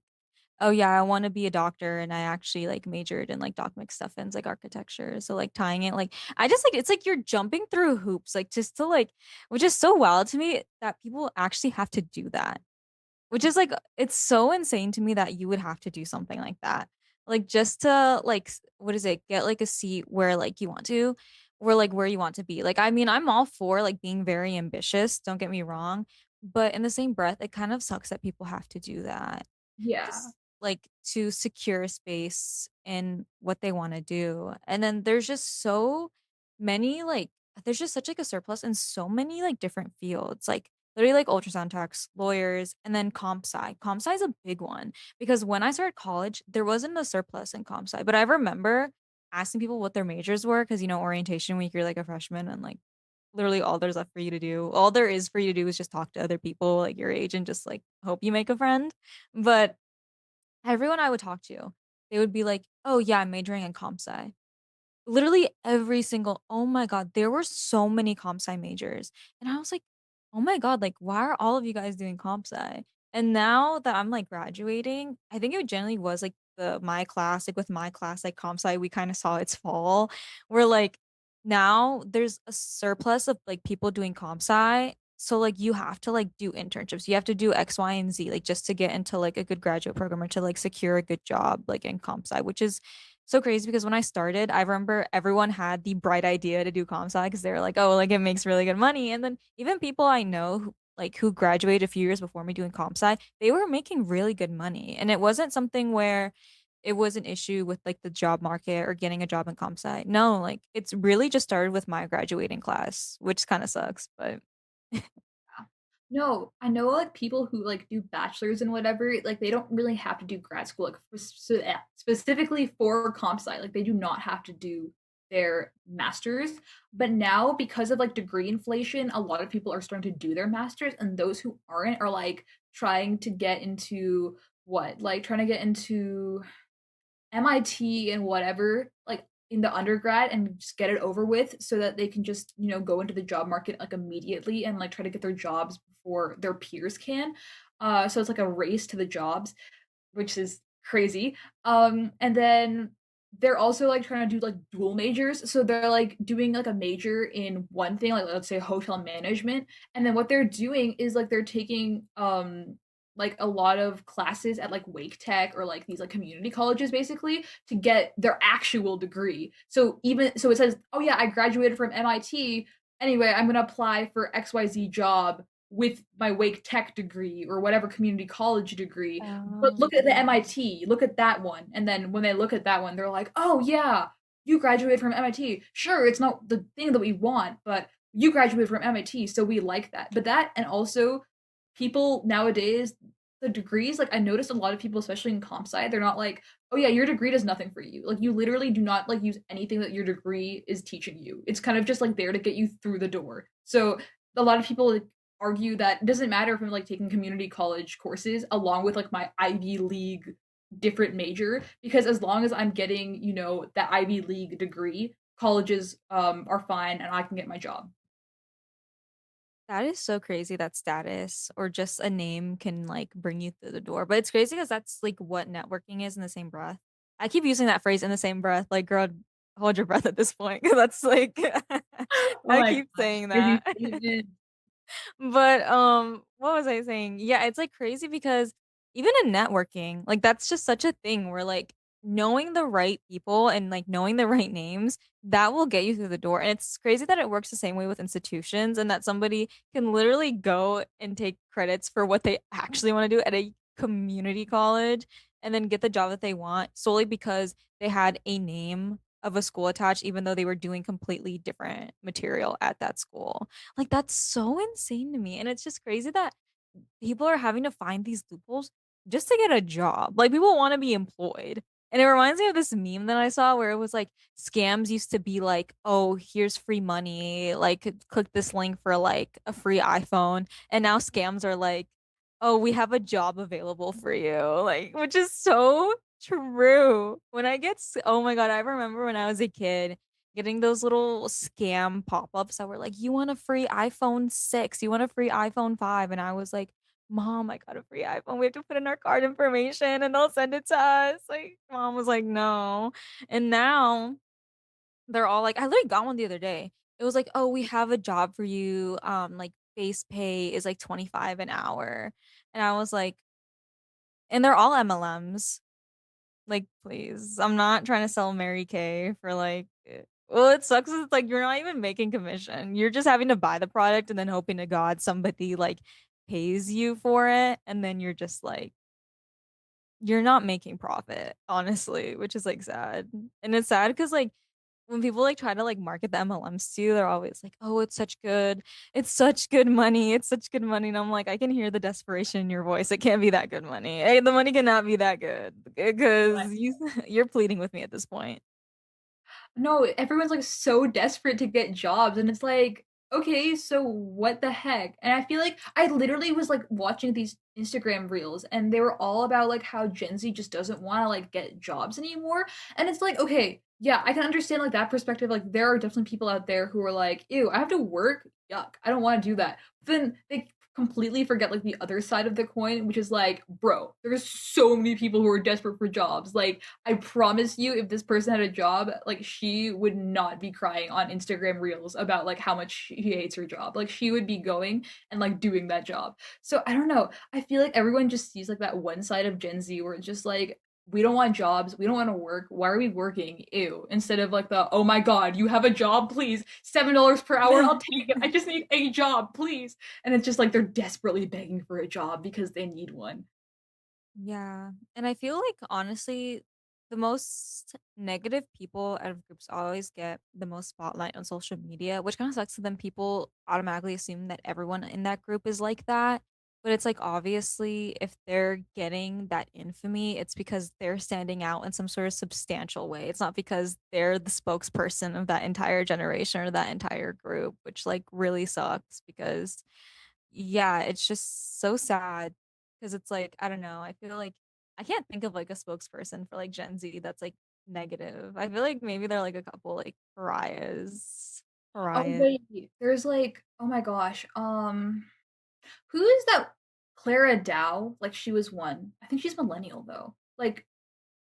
A: oh yeah, I want to be a doctor and I actually like majored in like Doc McStuffins like architecture. So like tying it like I just like it's like you're jumping through hoops like just to like which is so wild to me that people actually have to do that. Which is like it's so insane to me that you would have to do something like that. Like just to like what is it? Get like a seat where like you want to or like where you want to be. Like I mean, I'm all for like being very ambitious, don't get me wrong, but in the same breath, it kind of sucks that people have to do that
B: yeah.
A: just like to secure a space in what they want to do. And then there's just so many like there's just such like a surplus in so many like different fields. Like literally like ultrasound techs, lawyers, and then comp sci. Comp sci is a big one because when I started college, there wasn't a surplus in comp sci. But I remember asking people what their majors were because orientation week, you're like a freshman and like literally all there's left for you to do. All there is for you to do is just talk to other people like your age and just like hope you make a friend. But everyone I would talk to, they would be like, "Oh, yeah, I'm majoring in comp sci." Literally every single oh my god, there were so many comp sci majors, and I was like, "Oh my god, like, why are all of you guys doing comp sci?" And now that I'm, like, graduating, I think it generally was, like, my class, like, with my class, like, comp sci, we kinda saw its fall, where, like, now there's a surplus of, like, people doing comp sci, so, like, you have to, like, do internships, you have to do X, Y, and Z, like, just to get into, like, a good graduate program or to, like, secure a good job, like, in comp sci, which is so crazy because when I started, I remember everyone had the bright idea to do comp sci because they were like, "Oh, like it makes really good money." And then even people I know who graduated a few years before me doing comp sci, they were making really good money. And it wasn't something where it was an issue with like the job market or getting a job in comp sci. No, like it's really just started with my graduating class, which kind of sucks, but
B: No, I know like people who like do bachelors and whatever, like they don't really have to do grad school like specifically for comp sci. Like they do not have to do their masters. But now because of like degree inflation, a lot of people are starting to do their masters and those who aren't are like trying to get into what? Like trying to get into MIT and whatever. Like in the undergrad and just get it over with so that they can just, you know, go into the job market like immediately and like try to get their jobs before their peers can. So it's like a race to the jobs, which is crazy. And then they're also like trying to do like dual majors. So they're like doing like a major in one thing, like let's say hotel management. And then what they're doing is like they're taking like a lot of classes at like Wake Tech or like these like community colleges basically to get their actual degree. So even so it says, "Oh yeah, I graduated from MIT. Anyway, I'm going to apply for XYZ job with my Wake Tech degree or whatever community college degree. But look at the
A: Um,
B: MIT, look at that one." And then when they look at that one, they're like, "Oh yeah, you graduated from MIT. Sure, it's not the thing that we want, but you graduated from MIT, so we like that." But that and also people nowadays, the degrees, like I noticed a lot of people, especially in comp sci, they're not like, "Oh yeah, your degree does nothing for you." Like you literally do not like use anything that your degree is teaching you. It's kind of just like there to get you through the door. So a lot of people like, argue that it doesn't matter if I'm like taking community college courses along with like my Ivy League different major because as long as I'm getting, you know, that Ivy League degree, colleges are fine and I can get my job.
A: that is so crazy that status or just a name can like bring you through the door. But it's crazy because that's like what networking is in the same breath. I keep using that phrase in the same breath. Like, girl, hold your breath at this point. 'Cause that's like,
B: Oh
A: I
B: my
A: keep
B: gosh,
A: saying
B: crazy
A: that.
B: statement.
A: But what was I saying? Yeah, it's like crazy because even in networking, like that's just such a thing where like knowing the right people and like knowing the right names, that will get you through the door. And it's crazy that it works the same way with institutions and that somebody can literally go and take credits for what they actually want to do at a community college and then get the job that they want solely because they had a name of a school attached, even though they were doing completely different material at that school. Like that's so insane to me. And it's just crazy that people are having to find these loopholes just to get a job. Like people want to be employed. And it reminds me of this meme that I saw where it was like scams used to be like, oh, here's free money. Like click this link for like a free iPhone. And now scams are like, oh, we have a job available for you. Like, which is so true. Oh my God, I remember when I was a kid getting those little scam pop-ups that were like, you want a free iPhone 6, you want a free iPhone 5. And I was like, Mom, I got a free iPhone. We have to put in our card information and they'll send it to us. Like, mom was like, no. And now they're all like, I literally got one the other day. It was like, oh, we have a job for you. Like base pay is like 25 an hour. And I was like, and they're all MLMs. Like, please. I'm not trying to sell Mary Kay for like well, it sucks. It's like you're not even making commission. You're just having to buy the product and then hoping to God somebody like pays you for it. And then you're just like, you're not making profit, honestly, which is like sad. And it's sad because like when people like try to like market the MLMs to you, they're always like, "Oh, it's such good money, it's such good money." And I'm like, I can hear the desperation in your voice. It can't be that good money. The money cannot be that good because you're pleading with me at this point.
B: No, everyone's like so desperate to get jobs, and it's like, okay, so what the heck? And I feel like I literally was like watching these Instagram reels, and they were all about like how Gen Z just doesn't want to like get jobs anymore. And it's like, okay, yeah, I can understand like that perspective. Like, there are definitely people out there who are like, ew, I have to work. Yuck, I don't want to do that. But then they completely forget like the other side of the coin, which is like, bro, there's so many people who are desperate for jobs. Like, I promise you, if this person had a job, like she would not be crying on Instagram Reels about like how much she hates her job. Like she would be going and like doing that job. So I don't know. I feel like everyone just sees like that one side of Gen Z where it's just like, we don't want jobs, we don't want to work. Why are we working? Ew. Instead of like the, oh my God, you have a job, please. $7 per hour, I'll take it. I just need a job, please. And it's just like they're desperately begging for a job because they need one.
A: Yeah. And I feel like honestly, the most negative people out of groups always get the most spotlight on social media, which kind of sucks. So then people automatically assume that everyone in that group is like that. But it's like obviously, if they're getting that infamy, it's because they're standing out in some sort of substantial way. It's not because they're the spokesperson of that entire generation or that entire group, which like really sucks because yeah, it's just so sad because it's like, I don't know, I feel like I can't think of like a spokesperson for like Gen Z that's like negative. I feel like maybe they're like a couple like pariahs.
B: Oh,
A: Pariahs.
B: wait, there's, like oh my gosh, who is that Clara Dow? Like, she was one. I think she's millennial, though. Like,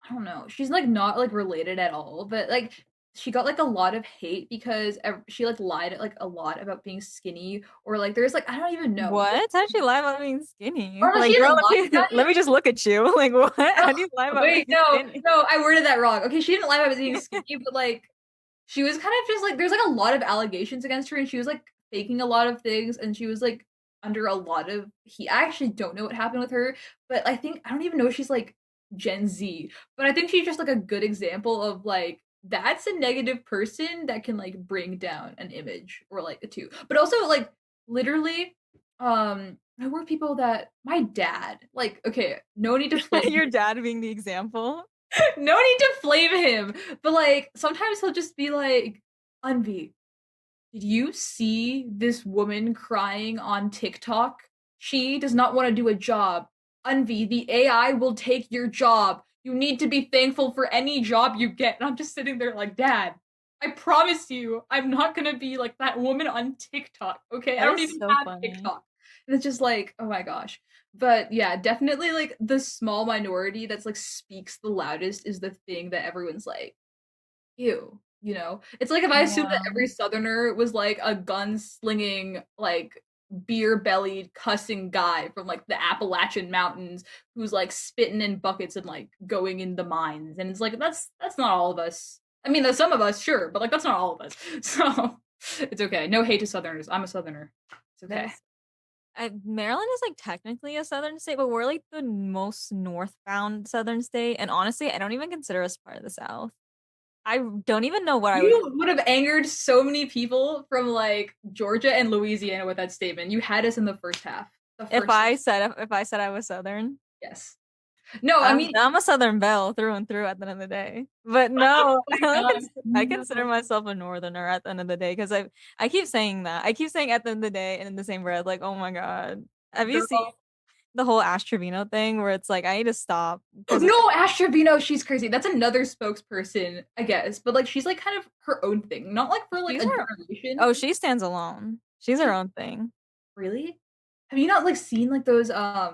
B: I don't know. She's, like, not, like, related at all, but, like, she got, like, a lot of hate because she, like, lied, like, a lot about being skinny or, like, there's, like I don't even know.
A: What? How'd she lie about being skinny?
B: Or no, she
A: Like, girl,
B: didn't lie
A: let me
B: about
A: let me just look at you. Like, what?
B: Oh,
A: How do you lie about
B: wait,
A: being
B: no,
A: skinny?
B: no, I worded that wrong. Okay, she didn't lie about being skinny, but, like, she was kind of just, like there's, like, a lot of allegations against her, and she was, like, faking a lot of things, and she was, like, under a lot of heat. I actually don't know what happened with her, but I don't even know if she's, like, Gen Z, but I think she's just, like, a good example of, like, that's a negative person that can, like, bring down an image or, like, a 2. But also, like, literally, there were people that my dad like, okay, no need to flame
A: Your dad being the example.
B: no need to flame him, but, like, sometimes he'll just be like, "Envy, did you see this woman crying on TikTok? She does not wanna do a job. Envy, the AI will take your job. You need to be thankful for any job you get." And I'm just sitting there like, "Dad, I promise you, I'm not gonna be like that woman on TikTok, okay? I
A: That
B: don't
A: is
B: even
A: so
B: have
A: funny.
B: TikTok." And it's just like, oh my gosh. But yeah, definitely like the small minority that's like speaks the loudest is the thing that everyone's like, ew, you know? It's like if I assumed that
A: Yeah.
B: every Southerner was like a gun-slinging, like, beer-bellied, cussing guy from, like, the Appalachian Mountains who's, like, spitting in buckets and, like, going in the mines, and it's like, that's not all of us. I mean, there's some of us, sure, but, like, that's not all of us. So, it's okay. No hate to Southerners. I'm a Southerner. It's okay.
A: That's Maryland is like technically a southern state, but we're like the most northbound southern state. And honestly, I don't even consider us part of the South. I don't even know what I would.
B: You would have angered so many people from, like, Georgia and Louisiana with that statement. You had us in the first half. The first half.
A: If I said I was southern.
B: Yes. No, I mean
A: I'm a Southern belle through and through at the end of the day. But no,
B: oh my god,
A: I
B: no.
A: consider myself a northerner at the end of the day because I keep saying that. I keep saying at the end of the day and in the same breath, like, oh my God. Have you seen
B: Girl.
A: the whole Ash Trevino thing where it's like I need to stop because it's
B: No, Ash Trevino, she's crazy. That's another spokesperson, I guess, but, like, she's, like, kind of her own thing, not, like, for, like,
A: she's
B: a
A: her
B: generation.
A: oh, she stands alone. She's her
B: She
A: own thing.
B: really? Have you not, like, seen, like, those, I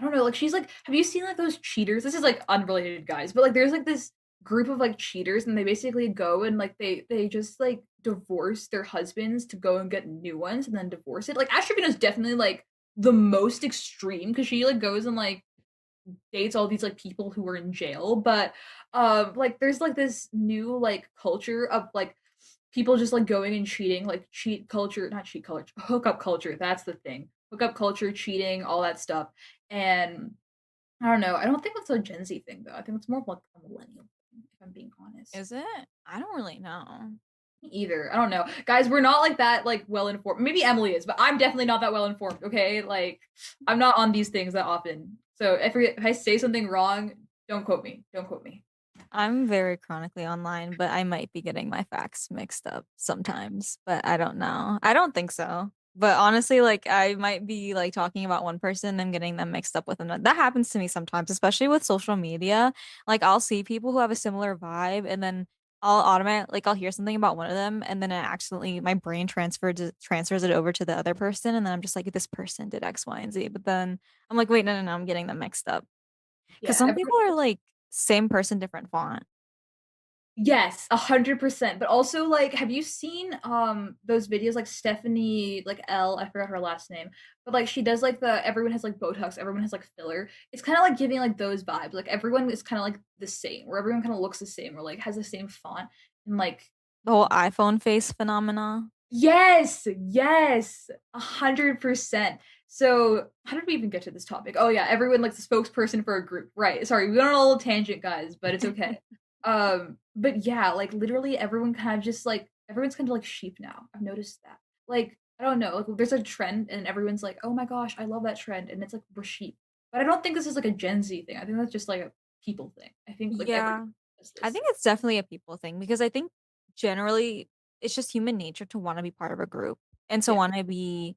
B: don't know, like, she's, like have you seen, like, those cheaters? This is, like, unrelated, guys, but, like, there's, like, this group of, like, cheaters, and they basically go and, like, they just, like, divorce their husbands to go and get new ones and then divorce it. Like, Ash Trevino's definitely, like, the most extreme because she, like, goes and, like, dates all these like people who were in jail, but like there's like this new like culture of like people just like going and cheating, like cheat culture, not cheat culture, hookup culture. That's the thing. Hookup culture, cheating, all that stuff. And I don't know. I don't think that's a Gen Z thing though. I think it's more of like a millennial thing, if I'm being honest.
A: Is it? I don't really know.
B: Me either. I don't know. Guys, we're not like that like well informed. Maybe Emily is, but I'm definitely not that well informed, okay? Like I'm not on these things that often. So if I say something wrong, don't quote me. Don't quote me.
A: I'm very chronically online, but I might be getting my facts mixed up sometimes, but I don't know. I don't think so. But honestly, like I might be like talking about one person and getting them mixed up with another. That happens to me sometimes, especially with social media. Like I'll see people who have a similar vibe and then I'll hear something about one of them and then my brain transfers it over to the other person and then I'm just like this person did X, Y, and Z. But then I'm like, wait, no, I'm getting them mixed up. Because
B: Yeah,
A: some people are like same person, different font.
B: yes, 100%. But also, like, have you seen those videos like Stephanie like L, I forgot her last name, but like she does like the everyone has like Botox, everyone has like filler. It's kind of like giving like those vibes. Like everyone is kind of like the same, where everyone kind of looks the same, or like has the same font, and like
A: The whole iPhone face phenomena.
B: yes, yes, 100%. So, how did we even get to this topic? Oh yeah, everyone likes a spokesperson for a group. Right. Sorry, we went on a little tangent, guys, but it's okay. But yeah, like literally everyone kind of just like everyone's kind of like sheep now. I've noticed that. Like, I don't know, like there's a trend and everyone's like, "Oh my gosh, I love that trend." And it's like we're sheep. But I don't think this is like a Gen Z thing. I think that's just like a people thing. I think like everyone
A: Yeah.
B: does
A: I
B: this.
A: think it's definitely a people thing because I think generally it's just human nature to want to be part of a group and to
B: Yeah.
A: want to be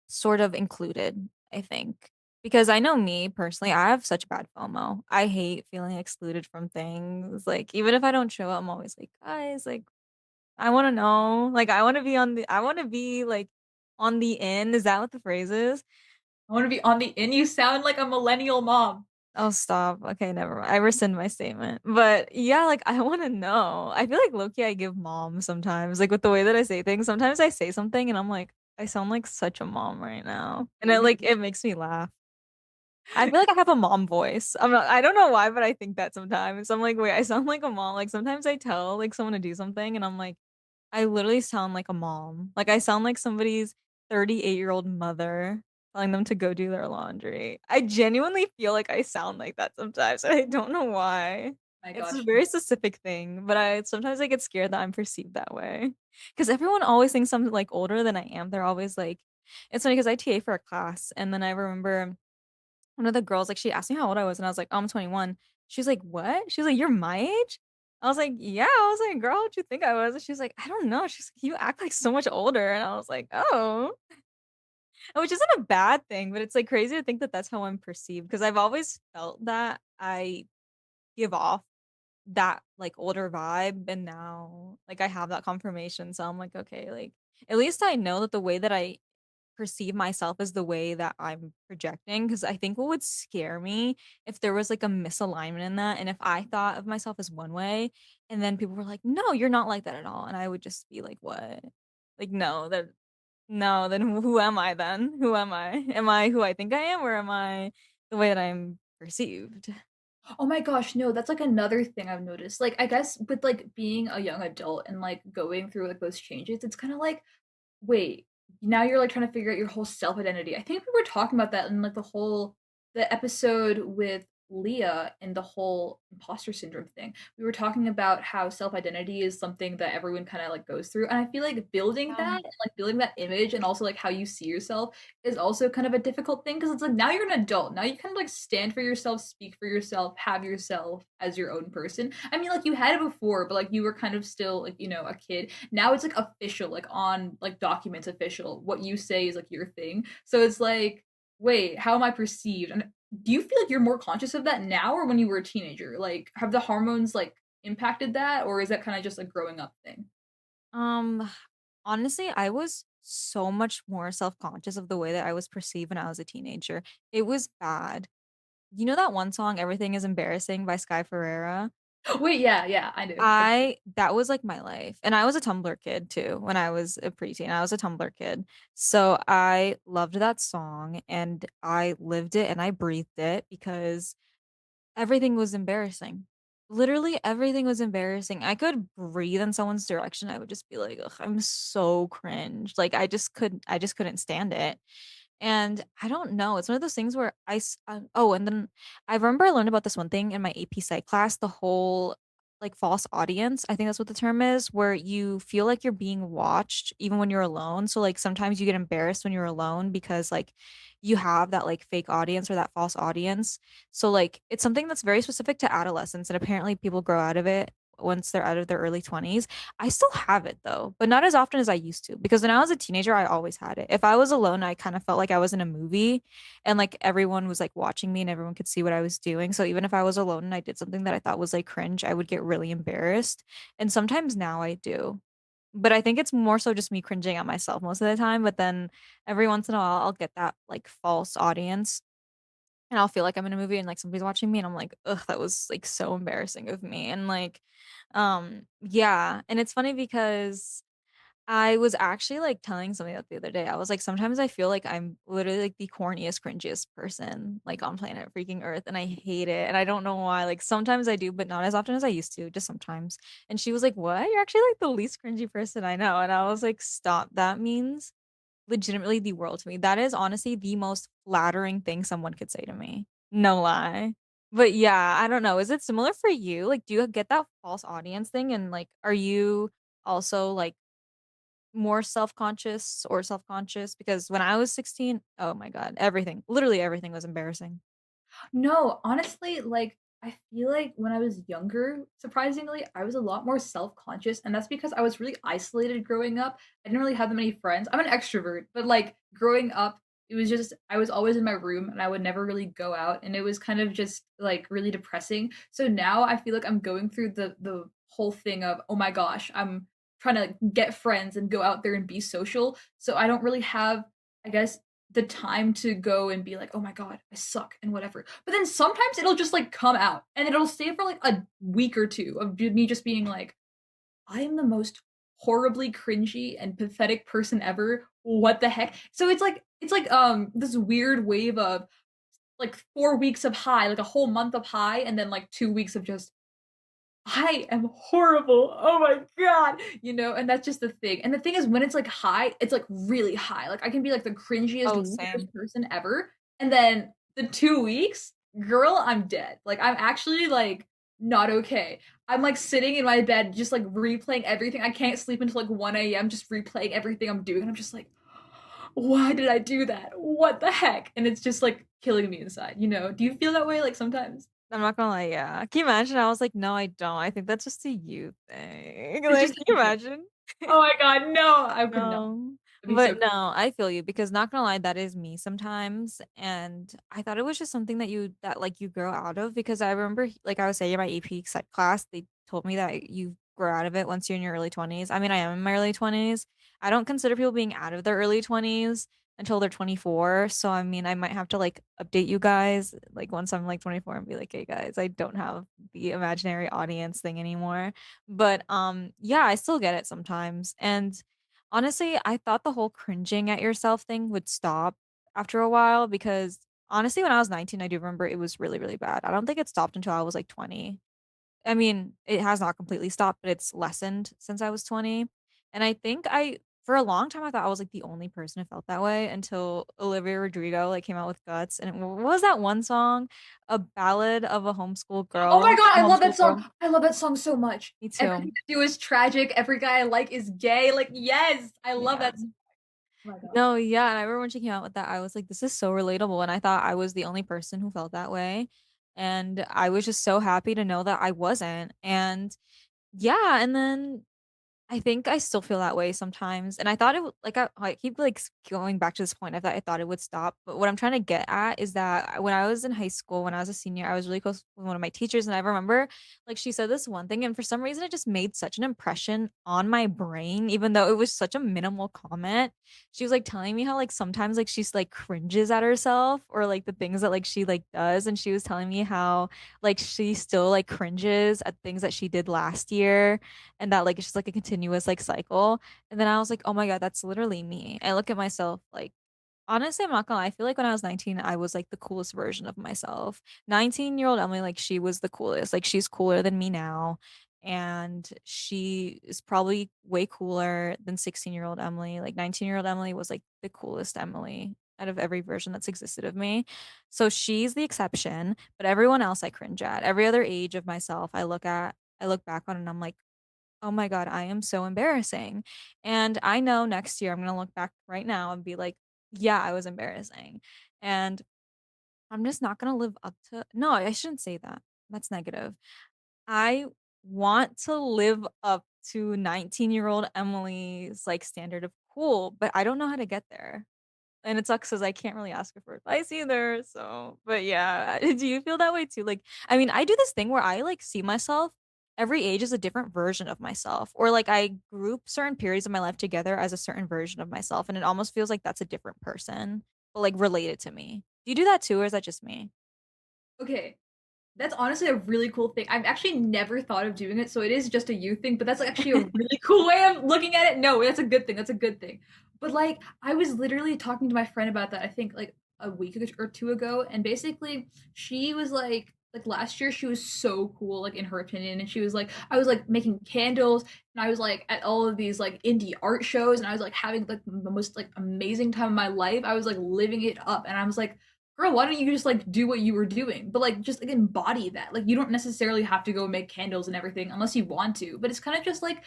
A: sort of included, I think. Because I know me personally, I have such bad FOMO. I hate feeling excluded from things. Like, even if I don't show up, I'm always like, guys, like, I want to know. Like, I want to be like on the in. Is that what the phrase is?
B: I want to be on the in. You sound like a millennial mom.
A: Oh, stop. Okay, never mind. I rescind my statement. But yeah, like I want to know. I feel like low-key I give mom sometimes, like with the way that I say things. Sometimes I say something and I'm like, I sound like such a mom right now. And it makes me laugh. I feel like I have a mom voice. I don't know why, but I think that sometimes. I'm like, wait, I sound like a mom. Like sometimes I tell like someone to do something and I'm like, I literally sound like a mom. Like I sound like somebody's 38-year-old mother telling them to go do their laundry. I genuinely feel like I sound like that sometimes. And I don't know why.
B: My
A: It's a
B: gosh,
A: very specific thing, but I sometimes I get scared that I'm perceived that way. Because everyone always thinks I'm like older than I am. They're always like, it's funny because I TA for a class, and then I remember one of the girls, like, she asked me how old I was, and I was like, "Oh, I'm 21." She's like, "What?" She's like, "You're my age?" I was like, "Yeah." I was like, "Girl, how'd you think I was?" And she's like, "I don't know." She's like, "You act like so much older." And I was like, "Oh." Which isn't a bad thing, but it's, like, crazy to think that that's how I'm perceived because I've always felt that I give off that, like, older vibe, and now, like, I have that confirmation, so I'm like, "Okay," like, at least I know that the way that I perceive myself as the way that I'm projecting, because I think what would scare me if there was like a misalignment in that, and if I thought of myself as one way, and then people were like, "No, you're not like that at all," and I would just be like, "What?" Like, no, then who am I then? Who am I? Am I who I think I am, or am I the way that I'm perceived?
B: oh my gosh, no, that's, like, another thing I've noticed, like, I guess with, like, being a young adult and, like, going through, like, those changes, it's kinda like, wait, now you're, like, trying to figure out your whole self-identity. I think we were talking about that in, like, the episode with Leah and the whole imposter syndrome thing. We were talking about how self-identity is something that everyone kinda, like, goes through, and I feel like building that
A: Um,
B: and, like, building that image and also, like, how you see yourself is also kind of a difficult thing because it's like now you're an adult. Now you kind of like stand for yourself, speak for yourself, have yourself as your own person. I mean, like you had it before, but like you were kind of still like, you know, a kid. Now it's like official, like on like documents official. What you say is like your thing. So it's like, wait, how am I perceived? And do you feel like you're more conscious of that now or when you were a teenager? Like have the hormones like impacted that or is that kind of just a growing up thing?
A: um, honestly, I was so much more self-conscious of the way that I was perceived when I was a teenager. It was bad. You know that one song, "Everything Is Embarrassing" by Sky Ferreira?
B: Wait, yeah, yeah, I do.
A: I that was, like, my life, and I was a Tumblr kid too when I was a preteen, I was a Tumblr kid. So, I loved that song, and I lived it and I breathed it because everything was embarrassing. Literally everything was embarrassing. I could breathe in someone's direction, I would just be like, "Ugh, I'm so cringe." Like, I just couldn't stand it. And I don't know, it's one of those things where oh, and then I remember I learned about this one thing in my AP Psych class, the whole, like, false audience, I think that's what the term is, where you feel like you're being watched even when you're alone. So, like, sometimes you get embarrassed when you're alone because, like, you have that, like, fake audience or that false audience. So, like, it's something that's very specific to adolescence, and apparently people grow out of it once they're out of their early 20s. I still have it though, but not as often as I used to because when I was a teenager, I always had it. If I was alone, I kind of felt like I was in a movie and like everyone was like watching me and everyone could see what I was doing. So even if I was alone and I did something that I thought was like cringe, I would get really embarrassed. And sometimes now I do. But I think it's more so just me cringing at myself most of the time. But then every once in a while, I'll get that like false audience and I'll feel like I'm in a movie and, like, somebody's watching me, and I'm like, "Ugh, that was, like, so embarrassing of me," and, like, yeah, and it's funny because I was actually, like, telling somebody that the other day. I was like, "Sometimes I feel like I'm literally, like, the corniest, cringiest person, like, on planet freaking Earth, and I hate it, and I don't know why." Like, sometimes I do, but not as often as I used to, just sometimes. And she was like, "What? You're actually, like, the least cringy person I know." And I was like, "Stop. That means legitimately the world to me. That is honestly the most flattering thing someone could say to me. No lie. But yeah, I don't know. Is it similar for you? Like, do you get that false audience thing? And like, are you also like more self-conscious or self-conscious? Because when I was 16, oh my God, everything, literally everything was embarrassing.
B: No, honestly, like, I feel like when I was younger, surprisingly, I was a lot more self-conscious, and that's because I was really isolated growing up. I didn't really have that many friends. I'm an extrovert, but, like, growing up, it was just I was always in my room and I would never really go out, and it was kind of just, like, really depressing. So now I feel like I'm going through the whole thing of, "Oh my gosh, I'm trying to get friends and go out there and be social." So I don't really have, I guess, the time to go and be like, "Oh my god, I suck," and whatever. But then sometimes it'll just, like, come out, and it'll stay for, like, a week or 2 of me just being like, I am the most horribly cringy and pathetic person ever. What the heck? So it's like this weird wave of like 4 weeks of high, like a whole month of high, and then like 2 weeks of just I am horrible. Oh my god. And that's just the thing. And the thing is when it's like high, it's like really high. Like I can be like the cringiest,
A: Oh,
B: weirdest
A: same.
B: person ever. And then the 2 weeks, girl, I'm dead. Like I'm actually like not okay. I'm like sitting in my bed just like replaying everything. I can't sleep until like 1 a.m. just replaying everything I'm doing. And I'm just like, why did I do that? What the heck? And it's just like killing me inside. Do you feel that way like sometimes?
A: I'm not gonna lie, yeah. Can you imagine? I was like, "No, I don't. I think that's just a you thing."
B: It's
A: Like,
B: just
A: can you
B: okay.
A: imagine?
B: Oh my god, no, I could not.
A: No.
B: That'd be so
A: But
B: crazy.
A: no, I feel you because not gonna lie, that is me sometimes. And I thought it was just something that like you grow out of because I remember like I was saying in my AP Psych class, they told me that you grow out of it once you're in your early 20s. I mean, I am in my early 20s. I don't consider people being out of their early 20s until they're 24. So I mean, I might have to like update you guys like once I'm like 24 and be like, "Hey guys, I don't have the imaginary audience thing anymore." But yeah, I still get it sometimes. And honestly, I thought the whole cringing at yourself thing would stop after a while because honestly, when I was 19, I do remember it was really, really bad. I don't think it stopped until I was like 20. I mean, it has not completely stopped, but it's lessened since I was 20. And I think for a long time, I thought I was like the only person who felt that way until Olivia Rodrigo like came out with Guts. And what was that one song? A ballad of a homeschool
B: Oh my
A: girl,
B: god,
A: a
B: I love that
A: homeschool
B: song.
A: girl.
B: I love that song so much.
A: Me
B: Everything
A: too.
B: I do is tragic. Every guy I like is gay. Like, yes, I love
A: Yeah.
B: that song. Oh my god.
A: No, yeah, and I remember when she came out with that, I was like, this is so relatable. And I thought I was the only person who felt that way. And I was just so happy to know that I wasn't. And yeah, and then I think I still feel that way sometimes, and I thought it would like I keep like going back to this point. I thought it would stop, but what I'm trying to get at is that when I was in high school, when I was a senior, I was really close with one of my teachers, and I remember like she said this one thing, and for some reason it just made such an impression on my brain, even though it was such a minimal comment. She was like telling me how like sometimes like she's like cringes at herself or like the things that like she like does, and she was telling me how like she still like cringes at things that she did last year and that like it's just like a continuous like cycle. And then I was like, oh my God, that's literally me. I look at myself like honestly, I'm not gonna lie. I feel like when I was 19, I was like the coolest version of myself. 19-year-old Emily, like she was the coolest. Like she's cooler than me now. And she is probably way cooler than 16-year-old Emily. Like 19-year-old Emily was like the coolest Emily out of every version that's existed of me. So she's the exception, but everyone else I cringe at. Every other age of myself I look back on and I'm like, oh my God, I am so embarrassing. And I know next year I'm going to look back right now and be like, yeah, I was embarrassing. And I'm just not going to live up to, no, I shouldn't say that. That's negative. I want to live up to 19-year-old Emily's like standard of cool, but I don't know how to get there. And it sucks because I can't really ask her for advice either. So, but yeah, do you feel that way too? Like, I mean, I do this thing where I like see myself every age is a different version of myself, or like I group certain periods of my life together as a certain version of myself, and it almost feels like that's a different person, but like related to me. Do you do that too, or is that just me?
B: Okay. That's honestly a really cool thing. I've actually never thought of doing it, so it is just a you thing, but that's like actually a really cool way of looking at it. No, that's a good thing. That's a good thing. But like, I was literally talking to my friend about that, I think like a week or two ago, and basically she was like last year she was so cool, like in her opinion, and she was like, I was like making candles, and I was like at all of these like indie art shows, and I was like having like the most like amazing time of my life. I was like living it up, and I was like, girl, why don't you just like do what you were doing? But like just like embody that. Like you don't necessarily have to go make candles and everything unless you want to. But it's kind of just like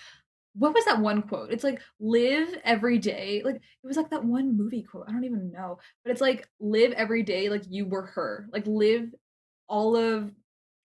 B: what was that one quote? It's like live every day. Like it was like that one movie quote. I don't even know. But it's like live every day like you were her. Like live all of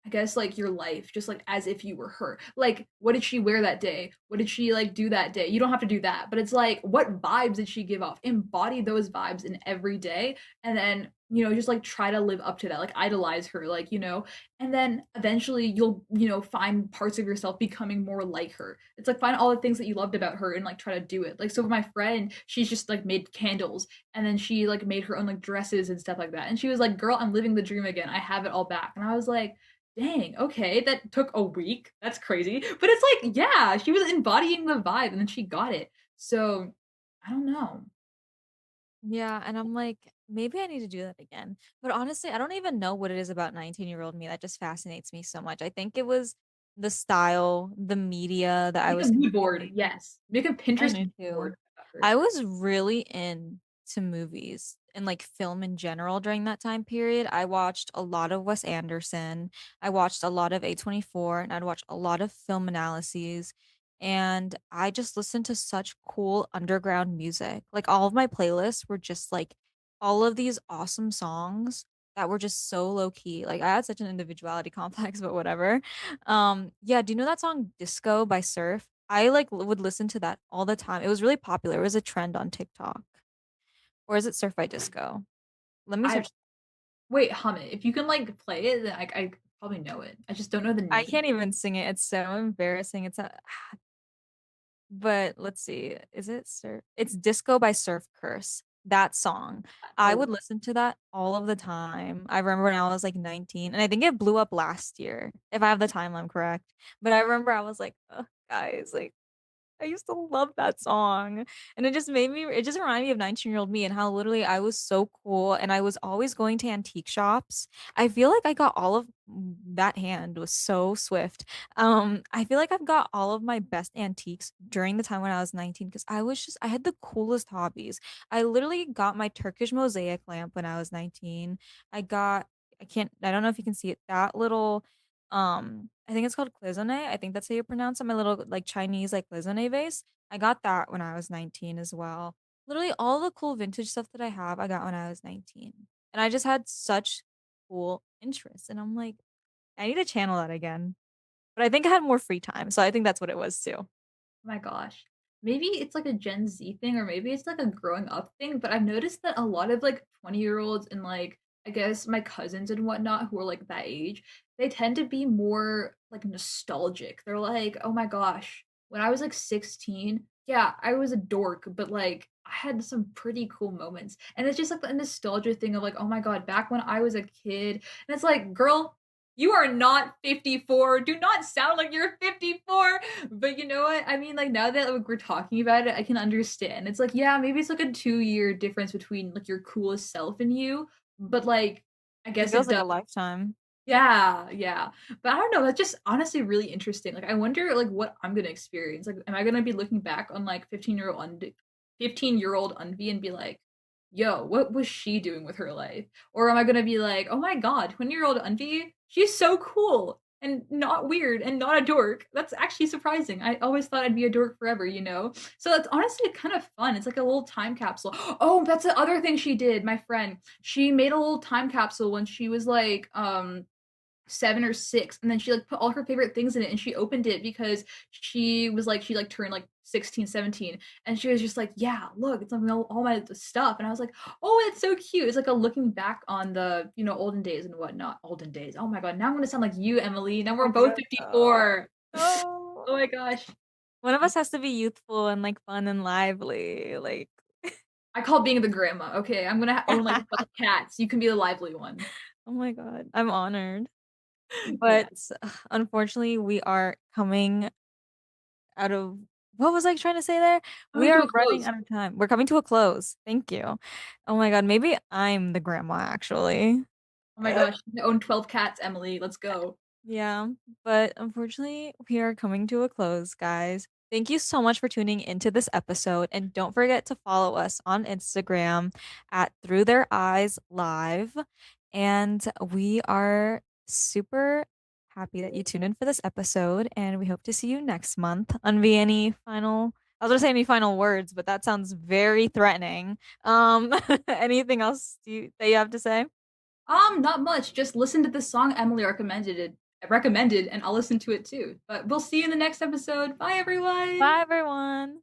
B: I guess like your life, just like as if you were her. Like, what did she wear that day? What did she like do that day? You don't have to do that, but it's like, what vibes did she give off? Embody those vibes in every day, and then just like try to live up to that, like idolize her, and then eventually you'll find parts of yourself becoming more like her. It's like find all the things that you loved about her and like try to do it. Like so, my friend, she's just like made candles, and then she like made her own like dresses and stuff like that, and she was like, "Girl, I'm living the dream again. I have it all back," and I was like, dang, okay, that took a week. That's crazy. But it's like, yeah, she was embodying the vibe and then she got it. So, I don't know.
A: Yeah, and I'm like, maybe I need to do that again. But honestly, I don't even know what it is about 19-year-old me that just fascinates me so much. I think it was the style, the media that I
B: Make a
A: was
B: mood board.
A: consuming.
B: Yes. Make a
A: I
B: Pinterest mood
A: need to.
B: board about her.
A: I was really into movies and like film in general during that time period. I watched a lot of Wes Anderson. I watched a lot of A24 and I'd watch a lot of film analyses. And I just listened to such cool underground music. Like all of my playlists were just like all of these awesome songs that were just so low key. Like I had such an individuality complex, but whatever. Yeah, do you know that song Disco by Surf? I like would listen to that all the time. It was really popular. It was a trend on TikTok. Or is it Surf by Disco? Let me
B: I
A: search.
B: wait, hum it. If you can like play it, then I probably know it. I just don't know the
A: I
B: name.
A: can't even sing it. It's so embarrassing. It's a but let's see. Is it Surf? It's Disco by Surf Curse. That song. I
B: Oh
A: would listen to that all of the time. I remember when I was like 19, and I think it blew up last year, if I have the timeline correct. But I remember I was like, oh, guys, like I used to love that song. And it just reminded me of 19-year-old me and how literally I was so cool and I was always going to antique shops. I feel like I got all of that hand was so swift. I feel like I've got all of my best antiques during the time when I was 19 because I had the coolest hobbies. I literally got my Turkish mosaic lamp when I was 19. I don't know if you can see it, that little I think it's called cloisonne. I think that's how you pronounce it. My little like Chinese like cloisonne vase. I got that when I was 19 as well. Literally all the cool vintage stuff that I have, I got when I was 19. And I just had such cool interests. And I'm like, I need to channel that again. But I think I had more free time. So I think that's what it was too.
B: my gosh. Maybe it's like a Gen Z thing or maybe it's like a growing up thing, but I've noticed that a lot of like 20-year-olds and like I guess my cousins and whatnot who are like that age, they tend to be more like nostalgic. They're like, oh my gosh, when I was like 16, yeah, I was a dork, but like I had some pretty cool moments. And it's just like the nostalgia thing of like, oh my God, back when I was a kid. And it's like, girl, you are not 54. Do not sound like you're 54. But you know what? I mean, like now that like, we're talking about it, I can understand. It's like, yeah, maybe it's like a 2 year difference between like your coolest self and you, but like I
A: It
B: guess
A: feels
B: it
A: like
B: does.
A: a lifetime.
B: Yeah, yeah. But I don't know, that's just honestly really interesting. Like I wonder like what I'm gonna experience. Like, am I gonna be looking back on like 15-year-old Unvi and be like, yo, what was she doing with her life? Or am I gonna be like, oh my god, 20-year-old Unvi, she's so cool and not weird and not a dork. That's actually surprising. I always thought I'd be a dork forever, you know? So it's honestly kind of fun. It's like a little time capsule. Oh, that's the other thing she did, my friend. She made a little time capsule when she was like 7 or 6, and then she like put all her favorite things in it and she opened it because she like turned like 16, 17, and she was just like, yeah, look, it's like all my stuff. And I was like, oh, it's so cute. It's like a looking back on the olden days and whatnot. Olden days, oh my god, now I'm gonna sound like you, Emily. Now we're
A: Oh
B: both
A: my God.
B: 54. Oh
A: Oh.
B: my gosh.
A: One of us has to be youthful and like fun and lively. Like
B: I call being the grandma. Okay, I'm gonna own like 12 cats. You can be the lively one.
A: oh my God. I'm honored.
B: Yeah,
A: But unfortunately, we are coming out of what was I trying to say there? We
B: coming to
A: are
B: a
A: running
B: close.
A: out of time. We're coming to a close. Thank you. Oh my God, maybe I'm the grandma actually.
B: Oh my gosh, you own 12 cats, Emily. Let's go.
A: Yeah, but unfortunately, we are coming to a close, guys. Thank you so much for tuning into this episode. And don't forget to follow us on Instagram at Through Their Eyes Live. And we are super happy that you tuned in for this episode. And we hope to see you next month. Unvi, I was gonna say any final words, but that sounds very threatening. Anything else that you have to say?
B: Not much. Just listen to the song Emily recommended. recommended, and I'll listen to it too. But we'll see you in the next episode. Bye, everyone.
A: Bye, everyone.